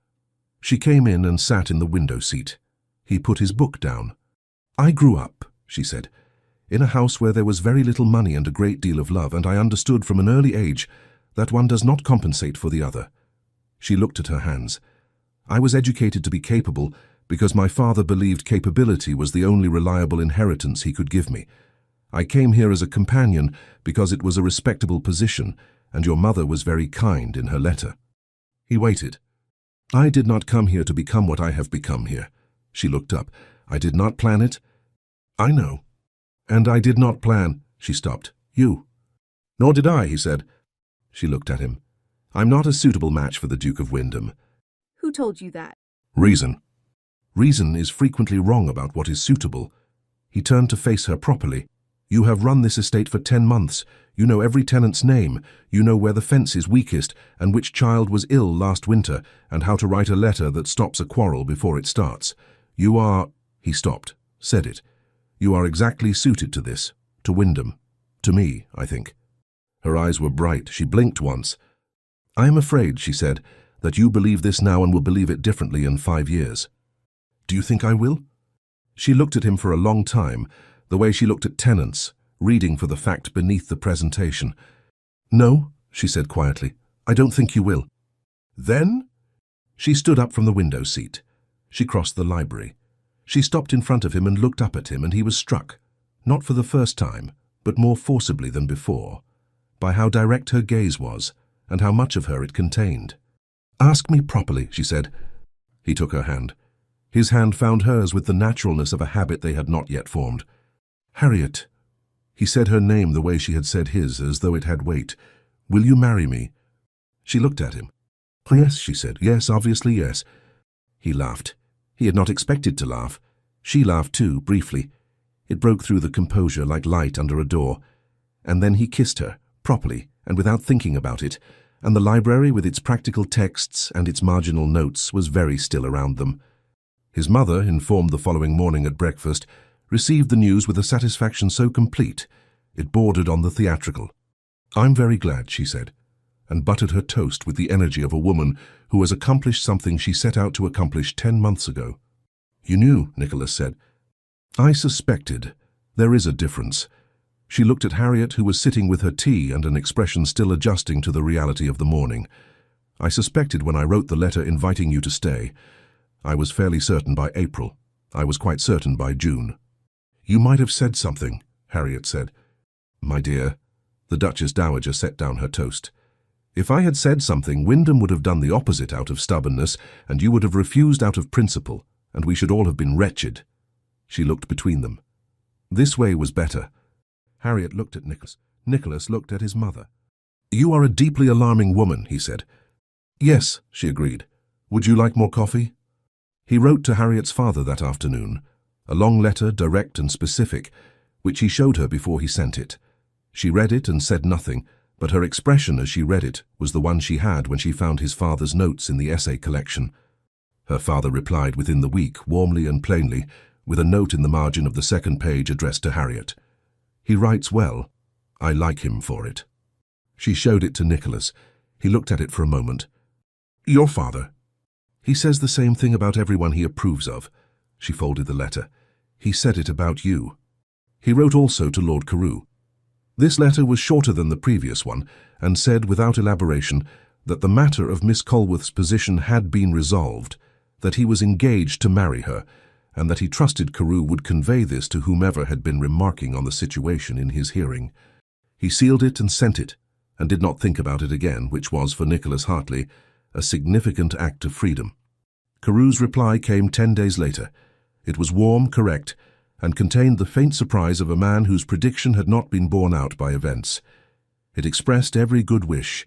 She came in and sat in the window seat. He put his book down. "I grew up," she said, "in a house where there was very little money and a great deal of love, and I understood from an early age that one does not compensate for the other." She looked at her hands. "I was educated to be capable because my father believed capability was the only reliable inheritance he could give me. I came here as a companion because it was a respectable position, and your mother was very kind in her letter." He waited. "I did not come here to become what I have become here." She looked up. "I did not plan it." "I know." "And I did not plan—" She stopped. "You." "Nor did I," he said. She looked at him. "I'm not a suitable match for the Duke of Wyndham."
Who told you that?
"Reason. Reason is frequently wrong about what is suitable." He turned to face her properly. "You have run this estate for 10 months. You know every tenant's name. You know where the fence is weakest and which child was ill last winter and how to write a letter that stops a quarrel before it starts. You are—" He stopped, said it. "You are exactly suited to this, to Wyndham. To me, I think." Her eyes were bright. She blinked once. "I am afraid," she said, "that you believe this now and will believe it differently in 5 years." "Do you think I will?" She looked at him for a long time, the way she looked at Tenants, reading for the fact beneath the presentation. "No," she said quietly, "I don't think you will." "Then?" She stood up from the window seat. She crossed the library. She stopped in front of him and looked up at him, and he was struck, not for the first time, but more forcibly than before, by how direct her gaze was and how much of her it contained. "Ask me properly," she said. He took her hand. His hand found hers with the naturalness of a habit they had not yet formed. "Harriet." He said her name the way she had said his, as though it had weight. "Will you marry me?" She looked at him. "Yes," she said. "Yes, obviously yes." He laughed. He had not expected to laugh. She laughed too, briefly. It broke through the composure like light under a door. And then he kissed her, properly, and without thinking about it, and the library with its practical texts and its marginal notes was very still around them. His mother, informed the following morning at breakfast, received the news with a satisfaction so complete it bordered on the theatrical. "I'm very glad," she said, and buttered her toast with the energy of a woman who has accomplished something she set out to accomplish 10 months ago. "You knew," Nicholas said. "I suspected. There is a difference." She looked at Harriet, who was sitting with her tea and an expression still adjusting to the reality of the morning. "I suspected when I wrote the letter inviting you to stay. I was fairly certain by April. I was quite certain by June." "You might have said something," Harriet said. "My dear," the Duchess Dowager set down her toast. "If I had said something, Wyndham would have done the opposite out of stubbornness, and you would have refused out of principle, and we should all have been wretched." She looked between them. This way was better. Harriet looked at Nicholas. Nicholas looked at his mother. "You are a deeply alarming woman," he said. "Yes," she agreed. "Would you like more coffee?" He wrote to Harriet's father that afternoon, a long letter, direct and specific, which he showed her before he sent it. She read it and said nothing, but her expression as she read it was the one she had when she found his father's notes in the essay collection. Her father replied within the week, warmly and plainly, with a note in the margin of the second page addressed to Harriet. "He writes well. I like him for it." She showed it to Nicholas. He looked at it for a moment. "Your father?" "He says the same thing about everyone he approves of." She folded the letter. "He said it about you." He wrote also to Lord Carew. This letter was shorter than the previous one, and said without elaboration that the matter of Miss Colworth's position had been resolved, that he was engaged to marry her, and that he trusted Carew would convey this to whomever had been remarking on the situation in his hearing. He sealed it and sent it, and did not think about it again, which was, for Nicholas Hartley, a significant act of freedom. Carew's reply came 10 days later. It was warm, correct, and contained the faint surprise of a man whose prediction had not been borne out by events. It expressed every good wish.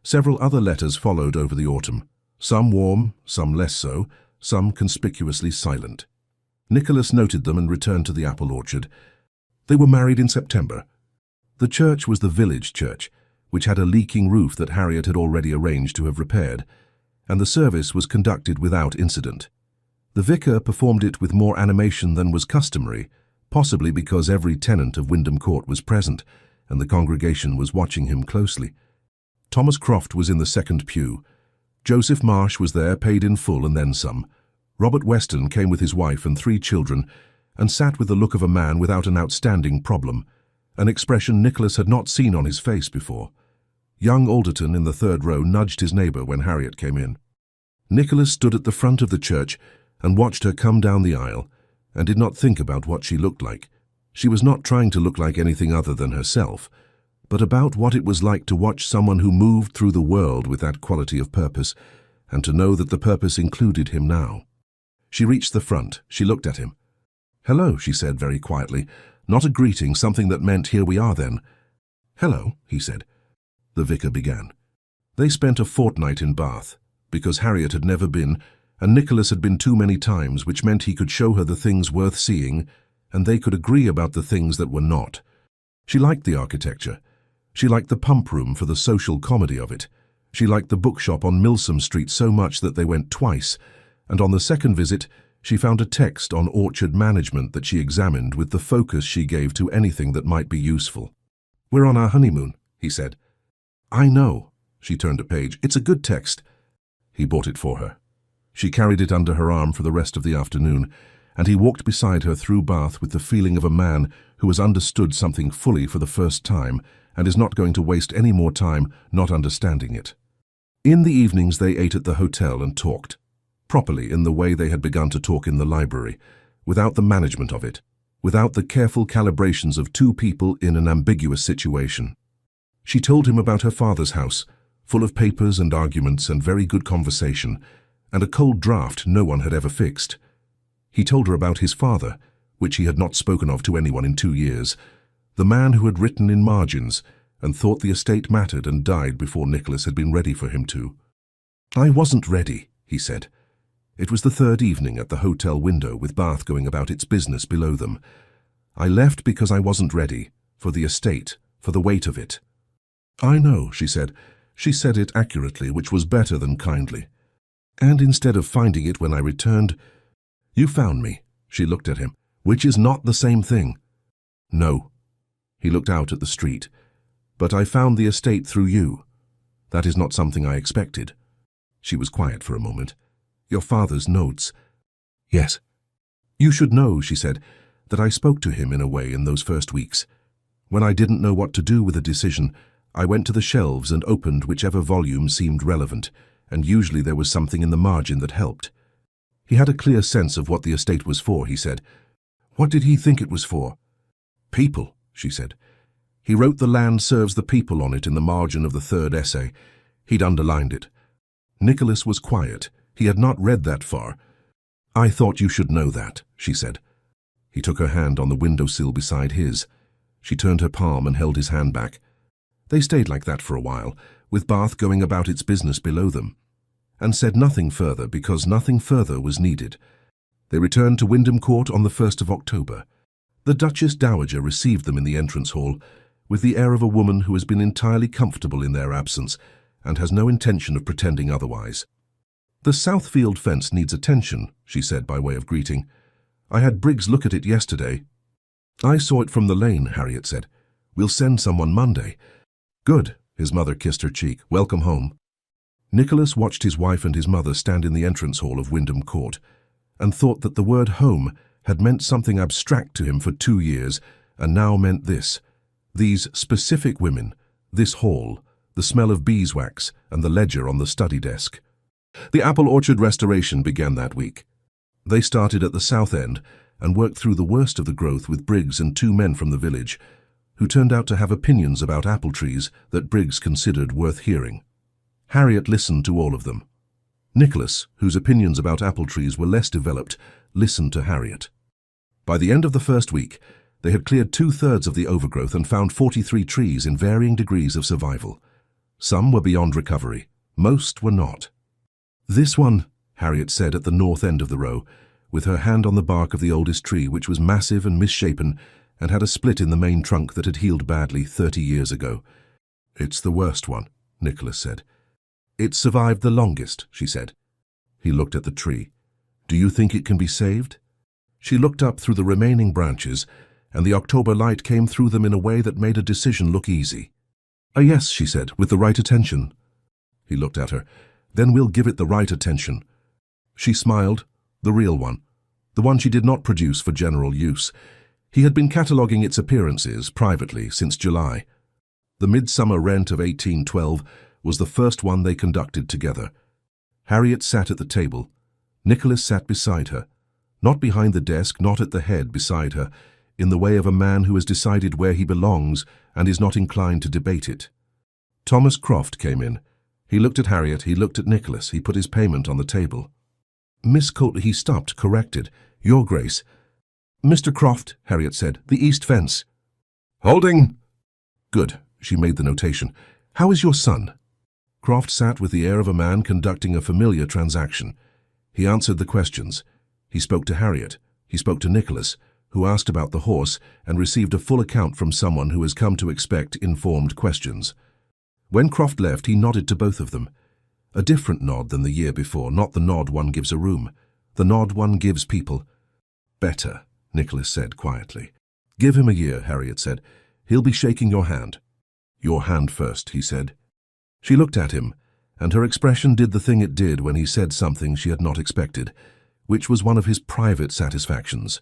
Several other letters followed over the autumn, some warm, some less so, some conspicuously silent. Nicholas noted them and returned to the apple orchard. They were married in September. The church was the village church, which had a leaking roof that Harriet had already arranged to have repaired, and the service was conducted without incident. The vicar performed it with more animation than was customary, possibly because every tenant of Wyndham Court was present, and the congregation was watching him closely. Thomas Croft was in the second pew. Joseph Marsh was there, paid in full and then some. Robert Weston came with his wife and 3 children, and sat with the look of a man without an outstanding problem, an expression Nicholas had not seen on his face before. Young Alderton in the third row nudged his neighbour when Harriet came in. Nicholas stood at the front of the church and watched her come down the aisle, and did not think about what she looked like. She was not trying to look like anything other than herself, but about what it was like to watch someone who moved through the world with that quality of purpose, and to know that the purpose included him now. She reached the front. She looked at him. "Hello," she said very quietly, not a greeting, something that meant, "Here we are then." "Hello," he said. The vicar began. They spent a fortnight in Bath, because Harriet had never been, and Nicholas had been too many times, which meant he could show her the things worth seeing, and they could agree about the things that were not. She liked the architecture. She liked the pump room for the social comedy of it. She liked the bookshop on Milsom Street so much that they went twice, and on the second visit she found a text on orchard management that she examined with the focus she gave to anything that might be useful. "We're on our honeymoon," he said. "I know." She turned a page. "It's a good text." He bought it for her. She carried it under her arm for the rest of the afternoon, and he walked beside her through Bath with the feeling of a man who has understood something fully for the first time and is not going to waste any more time not understanding it. In the evenings they ate at the hotel and talked, properly in the way they had begun to talk in the library, without the management of it, without the careful calibrations of 2 people in an ambiguous situation. She told him about her father's house, full of papers and arguments and very good conversation, and a cold draught no one had ever fixed. He told her about his father, which he had not spoken of to anyone in 2 years, the man who had written in margins and thought the estate mattered and died before Nicholas had been ready for him to. "I wasn't ready," he said. It was the 3rd evening at the hotel window, with Bath going about its business below them. "I left because I wasn't ready, for the estate, for the weight of it." "I know," she said. She said it accurately, which was better than kindly. "And instead of finding it when I returned, you found me." She looked at him. "Which is not the same thing." "No." He looked out at the street. "But I found the estate through you. That is not something I expected." She was quiet for a moment. "Your father's notes." "Yes." "You should know," she said, "that I spoke to him in a way in those first weeks. When I didn't know what to do with a decision, I went to the shelves and opened whichever volume seemed relevant, and usually there was something in the margin that helped." He had a clear sense of what the estate was for, he said. "What did he think it was for?" "People," she said. "He wrote the land serves the people on it in the margin of the 3rd essay. He'd underlined it." Nicholas was quiet. He had not read that far. "I thought you should know that," she said. He took her hand on the windowsill beside his. She turned her palm and held his hand back. They stayed like that for a while, with Bath going about its business below them, and said nothing further because nothing further was needed. They returned to Wyndham Court on the 1st of October. The Duchess Dowager received them in the entrance hall, with the air of a woman who has been entirely comfortable in their absence and has no intention of pretending otherwise. "The Southfield fence needs attention," she said by way of greeting. "I had Briggs look at it yesterday." "I saw it from the lane," Harriet said. "We'll send someone Monday." "Good." His mother kissed her cheek. "Welcome home." Nicholas watched his wife and his mother stand in the entrance hall of Wyndham Court, and thought that the word home had meant something abstract to him for 2 years, and now meant this. These specific women, this hall, the smell of beeswax, and the ledger on the study desk. The apple orchard restoration began that week. They started at the south end and worked through the worst of the growth with Briggs and 2 men from the village. who turned out to have opinions about apple trees that Briggs considered worth hearing. Harriet listened to all of them. Nicholas, whose opinions about apple trees were less developed, listened to Harriet. By the end of the first week, they had cleared 2/3 of the overgrowth and found 43 trees in varying degrees of survival. Some were beyond recovery. Most were not. "This one," Harriet said at the north end of the row, with her hand on the bark of the oldest tree, which was massive and misshapen and had a split in the main trunk that had healed badly 30 years ago. "It's the worst one," Nicholas said. "It's survived the longest," she said. He looked at the tree. "Do you think it can be saved?" She looked up through the remaining branches, and the October light came through them in a way that made a decision look easy. Yes," she said, "with the right attention." He looked at her. "Then we'll give it the right attention." She smiled. The real one. The one she did not produce for general use. He had been cataloguing its appearances privately since July. The midsummer rent of 1812 was the first one they conducted together. Harriet sat at the table. Nicholas sat beside her. Not behind the desk, not at the head beside her, in the way of a man who has decided where he belongs and is not inclined to debate it. Thomas Croft came in. He looked at Harriet, he looked at Nicholas, he put his payment on the table. "Miss Colt," he stopped, corrected. "Your Grace." "Mr. Croft," Harriet said, "the east fence."
"Holding."
"Good," she made the notation. "How is your son?" Croft sat with the air of a man conducting a familiar transaction. He answered the questions. He spoke to Harriet. He spoke to Nicholas, who asked about the horse and received a full account from someone who has come to expect informed questions. When Croft left, he nodded to both of them. A different nod than the year before, not the nod one gives a room. The nod one gives people. "Better," Nicholas said quietly. "Give him a year," Harriet said. "He'll be shaking your hand." "Your hand first," he said. She looked at him, and her expression did the thing it did when he said something she had not expected, which was one of his private satisfactions.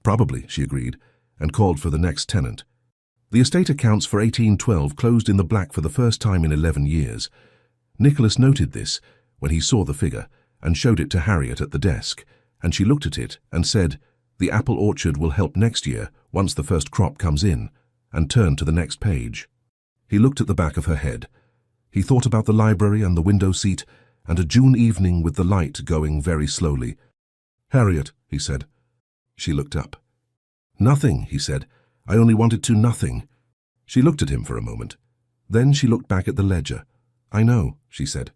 "Probably," she agreed, and called for the next tenant. The estate accounts for 1812 closed in the black for the first time in 11 years. Nicholas noted this when he saw the figure and showed it to Harriet at the desk, and she looked at it and said, "The apple orchard will help next year once the first crop comes in," and turned to the next page. He looked at the back of her head. He thought about the library and the window seat and a June evening with the light going very slowly. "Harriet," he said. She looked up. "Nothing," he said. "I only wanted to nothing." She looked at him for a moment. Then she looked back at the ledger. "I know," she said.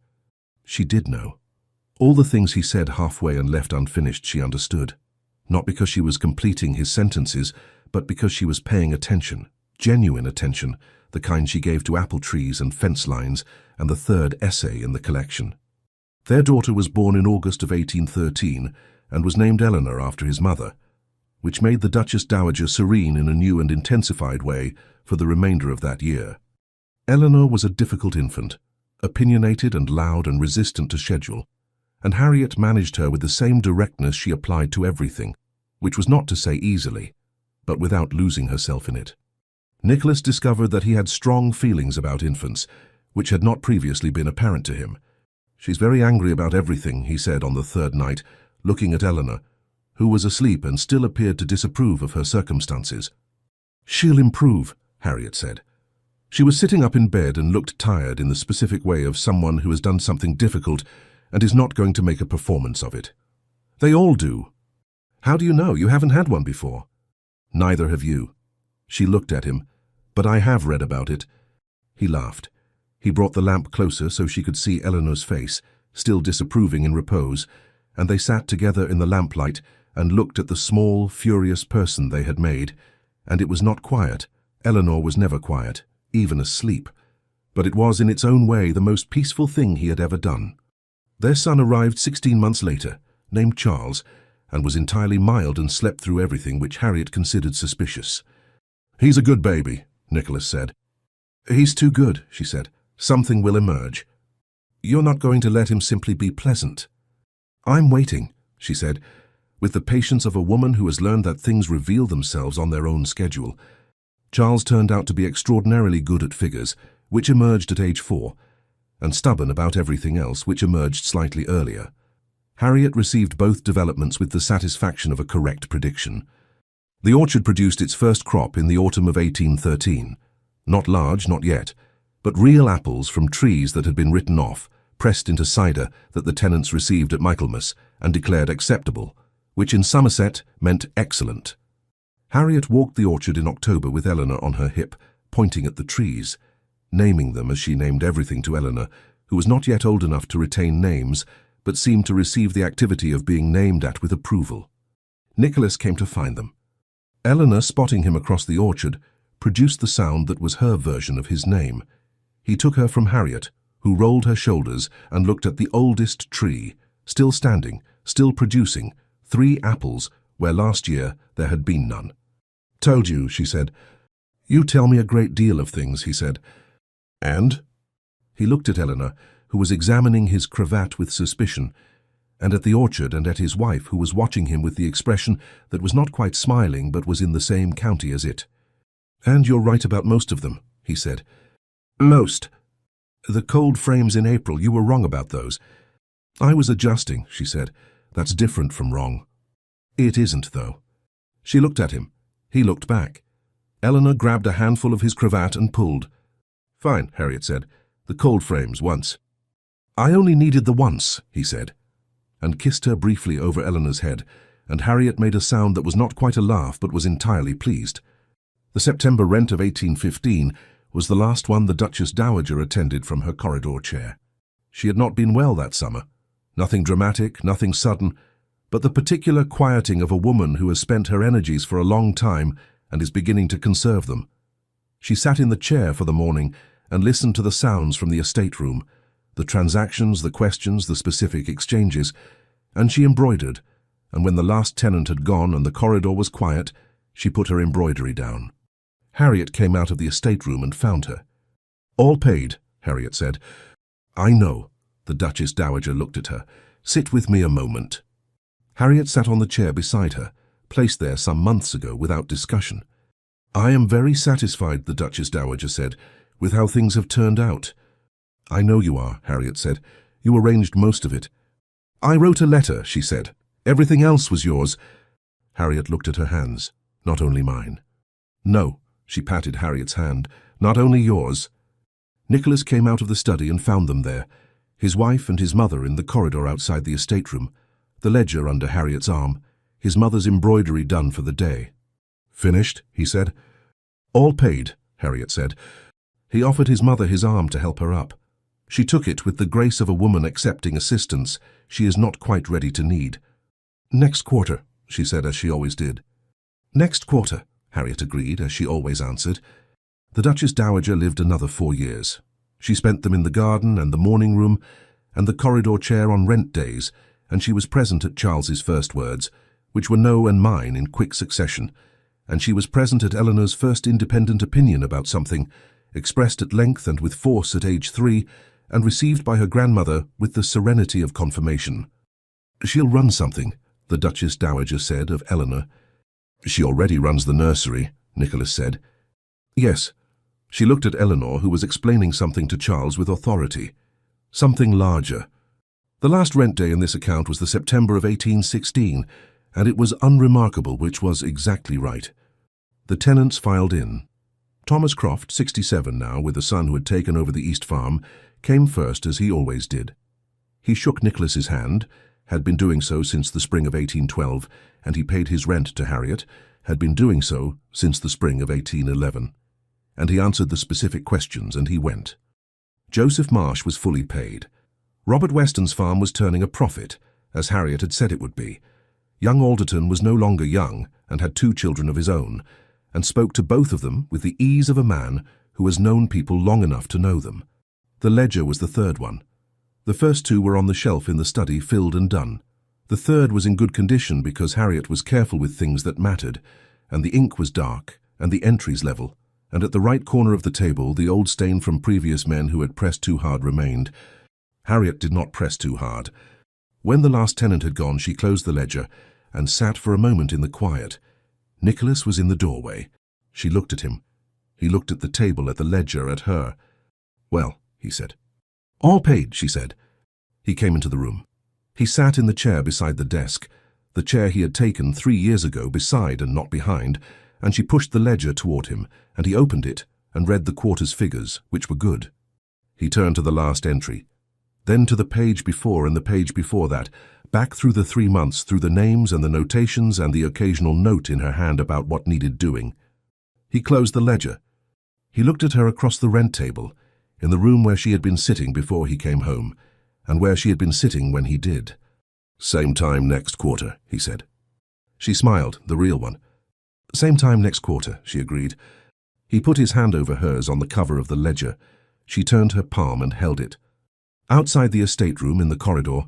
She did know. All the things he said halfway and left unfinished she understood. Not because she was completing his sentences, but because she was paying attention, genuine attention, the kind she gave to apple trees and fence lines and the third essay in the collection. Their daughter was born in August of 1813 and was named Eleanor after his mother, which made the Duchess Dowager serene in a new and intensified way for the remainder of that year. Eleanor was a difficult infant, opinionated and loud and resistant to schedule, and Harriet managed her with the same directness she applied to everything, which was not to say easily, but without losing herself in it. Nicholas discovered that he had strong feelings about infants, which had not previously been apparent to him. "She's very angry about everything," he said on the third night, looking at Eleanor, who was asleep and still appeared to disapprove of her circumstances. "She'll improve," Harriet said. She was sitting up in bed and looked tired in the specific way of someone who has done something difficult and is not going to make a performance of it. "They all do." "How do you know? You haven't had one before." "Neither have you." She looked at him. "But I have read about it." He laughed. He brought the lamp closer so she could see Eleanor's face, still disapproving in repose, and they sat together in the lamplight and looked at the small, furious person they had made, and it was not quiet. Eleanor was never quiet, even asleep, but it was in its own way the most peaceful thing he had ever done. Their son arrived 16 months later, named Charles, and was entirely mild and slept through everything which Harriet considered suspicious. "He's a good baby," Nicholas said. "He's too good," she said. "Something will emerge." "You're not going to let him simply be pleasant." "I'm waiting," she said, with the patience of a woman who has learned that things reveal themselves on their own schedule. Charles turned out to be extraordinarily good at figures, which emerged at age 4, and stubborn about everything else, which emerged slightly earlier. Harriet received both developments with the satisfaction of a correct prediction. The orchard produced its first crop in the autumn of 1813. Not large, not yet, but real apples from trees that had been written off, pressed into cider that the tenants received at Michaelmas and declared acceptable, which in Somerset meant excellent. Harriet walked the orchard in October with Eleanor on her hip, pointing at the trees, naming them as she named everything to Eleanor, who was not yet old enough to retain names, but seemed to receive the activity of being named at with approval. Nicholas came to find them. Eleanor, spotting him across the orchard, produced the sound that was her version of his name. He took her from Harriet, who rolled her shoulders and looked at the oldest tree, still standing, still producing, 3 apples, where last year there had been none. "Told you," she said. "You tell me a great deal of things," he said. "And?" He looked at Eleanor, who was examining his cravat with suspicion, and at the orchard and at his wife, who was watching him with the expression that was not quite smiling but was in the same county as it. "And you're right about most of them," he said. "Most. The cold frames in April, you were wrong about those." "I was adjusting," she said. "That's different from wrong." "It isn't, though." She looked at him. He looked back. Eleanor grabbed a handful of his cravat and pulled. "Fine," Harriet said. "The cold frames, once." "I only needed the once," he said, and kissed her briefly over Eleanor's head, and Harriet made a sound that was not quite a laugh but was entirely pleased. The September rent of 1815 was the last one the Duchess Dowager attended from her corridor chair. She had not been well that summer. Nothing dramatic, nothing sudden, but the particular quieting of a woman who has spent her energies for a long time and is beginning to conserve them. She sat in the chair for the morning and listened to the sounds from the estate room, the transactions, the questions, the specific exchanges, and she embroidered, and when the last tenant had gone and the corridor was quiet, she put her embroidery down. Harriet came out of the estate room and found her. "All paid," Harriet said. "I know." The Duchess Dowager looked at her. "Sit with me a moment." Harriet sat on the chair beside her, placed there some months ago without discussion. "I am very satisfied," the Duchess Dowager said, "with how things have turned out." "I know you are," Harriet said. "You arranged most of it." "I wrote a letter," she said. "Everything else was yours." Harriet looked at her hands. "Not only mine." "No," she patted Harriet's hand. "Not only yours." Nicholas came out of the study and found them there, his wife and his mother in the corridor outside the estate room, the ledger under Harriet's arm, his mother's embroidery done for the day. "Finished?" he said. "All paid," Harriet said. He offered his mother his arm to help her up. She took it with the grace of a woman accepting assistance she is not quite ready to need. "Next quarter," she said, as she always did. "Next quarter," Harriet agreed, as she always answered. The Duchess Dowager lived another 4 years. She spent them in the garden and the morning room and the corridor chair on rent days, and she was present at Charles's first words, which were no and mine in quick succession, and she was present at Eleanor's first independent opinion about something, expressed at length and with force at age 3, and received by her grandmother with the serenity of confirmation. "She'll run something," the Duchess Dowager said of Eleanor. "She already runs the nursery," Nicholas said. "Yes." She looked at Eleanor, who was explaining something to Charles with authority. "Something larger. The last rent day in this account was the September of 1816, and it was unremarkable, which was exactly right." The tenants filed in. Thomas Croft, 67 now, with a son who had taken over the East Farm, came first as he always did. He shook Nicholas's hand, had been doing so since the spring of 1812, and he paid his rent to Harriet, had been doing so since the spring of 1811. And he answered the specific questions, and he went. Joseph Marsh was fully paid. Robert Weston's farm was turning a profit, as Harriet had said it would be. Young Alderton was no longer young and had 2 children of his own, and spoke to both of them with the ease of a man who has known people long enough to know them. The ledger was the third one. The first 2 were on the shelf in the study, filled and done. The third was in good condition because Harriet was careful with things that mattered, and the ink was dark and the entries level, and at the right corner of the table the old stain from previous men who had pressed too hard remained. Harriet did not press too hard. When the last tenant had gone, she closed the ledger and sat for a moment in the quiet. Nicholas was in the doorway. She looked at him. He looked at the table, at the ledger, at her. "Well," he said. "All paid," she said. He came into the room. He sat in the chair beside the desk. the chair he had taken 3 years ago beside and not behind, and she pushed the ledger toward him, and he opened it and read the quarter's figures, which were good. He turned to the last entry, then to the page before and the page before that, back through the 3 months, through the names and the notations and the occasional note in her hand about what needed doing. He closed the ledger. He looked at her across the rent table, in the room where she had been sitting before he came home, and where she had been sitting when he did. "Same time next quarter," he said. She smiled, the real one. "Same time next quarter," she agreed. He put his hand over hers on the cover of the ledger. She turned her palm and held it. Outside the estate room in the corridor,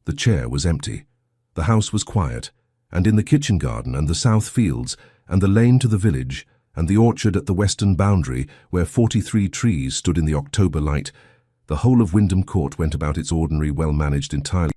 the chair was empty. The house was quiet, and in the kitchen garden and the south fields and the lane to the village and the orchard at the western boundary where 43 trees stood in the October light, the whole of Wyndham Court went about its ordinary, well-managed, entirely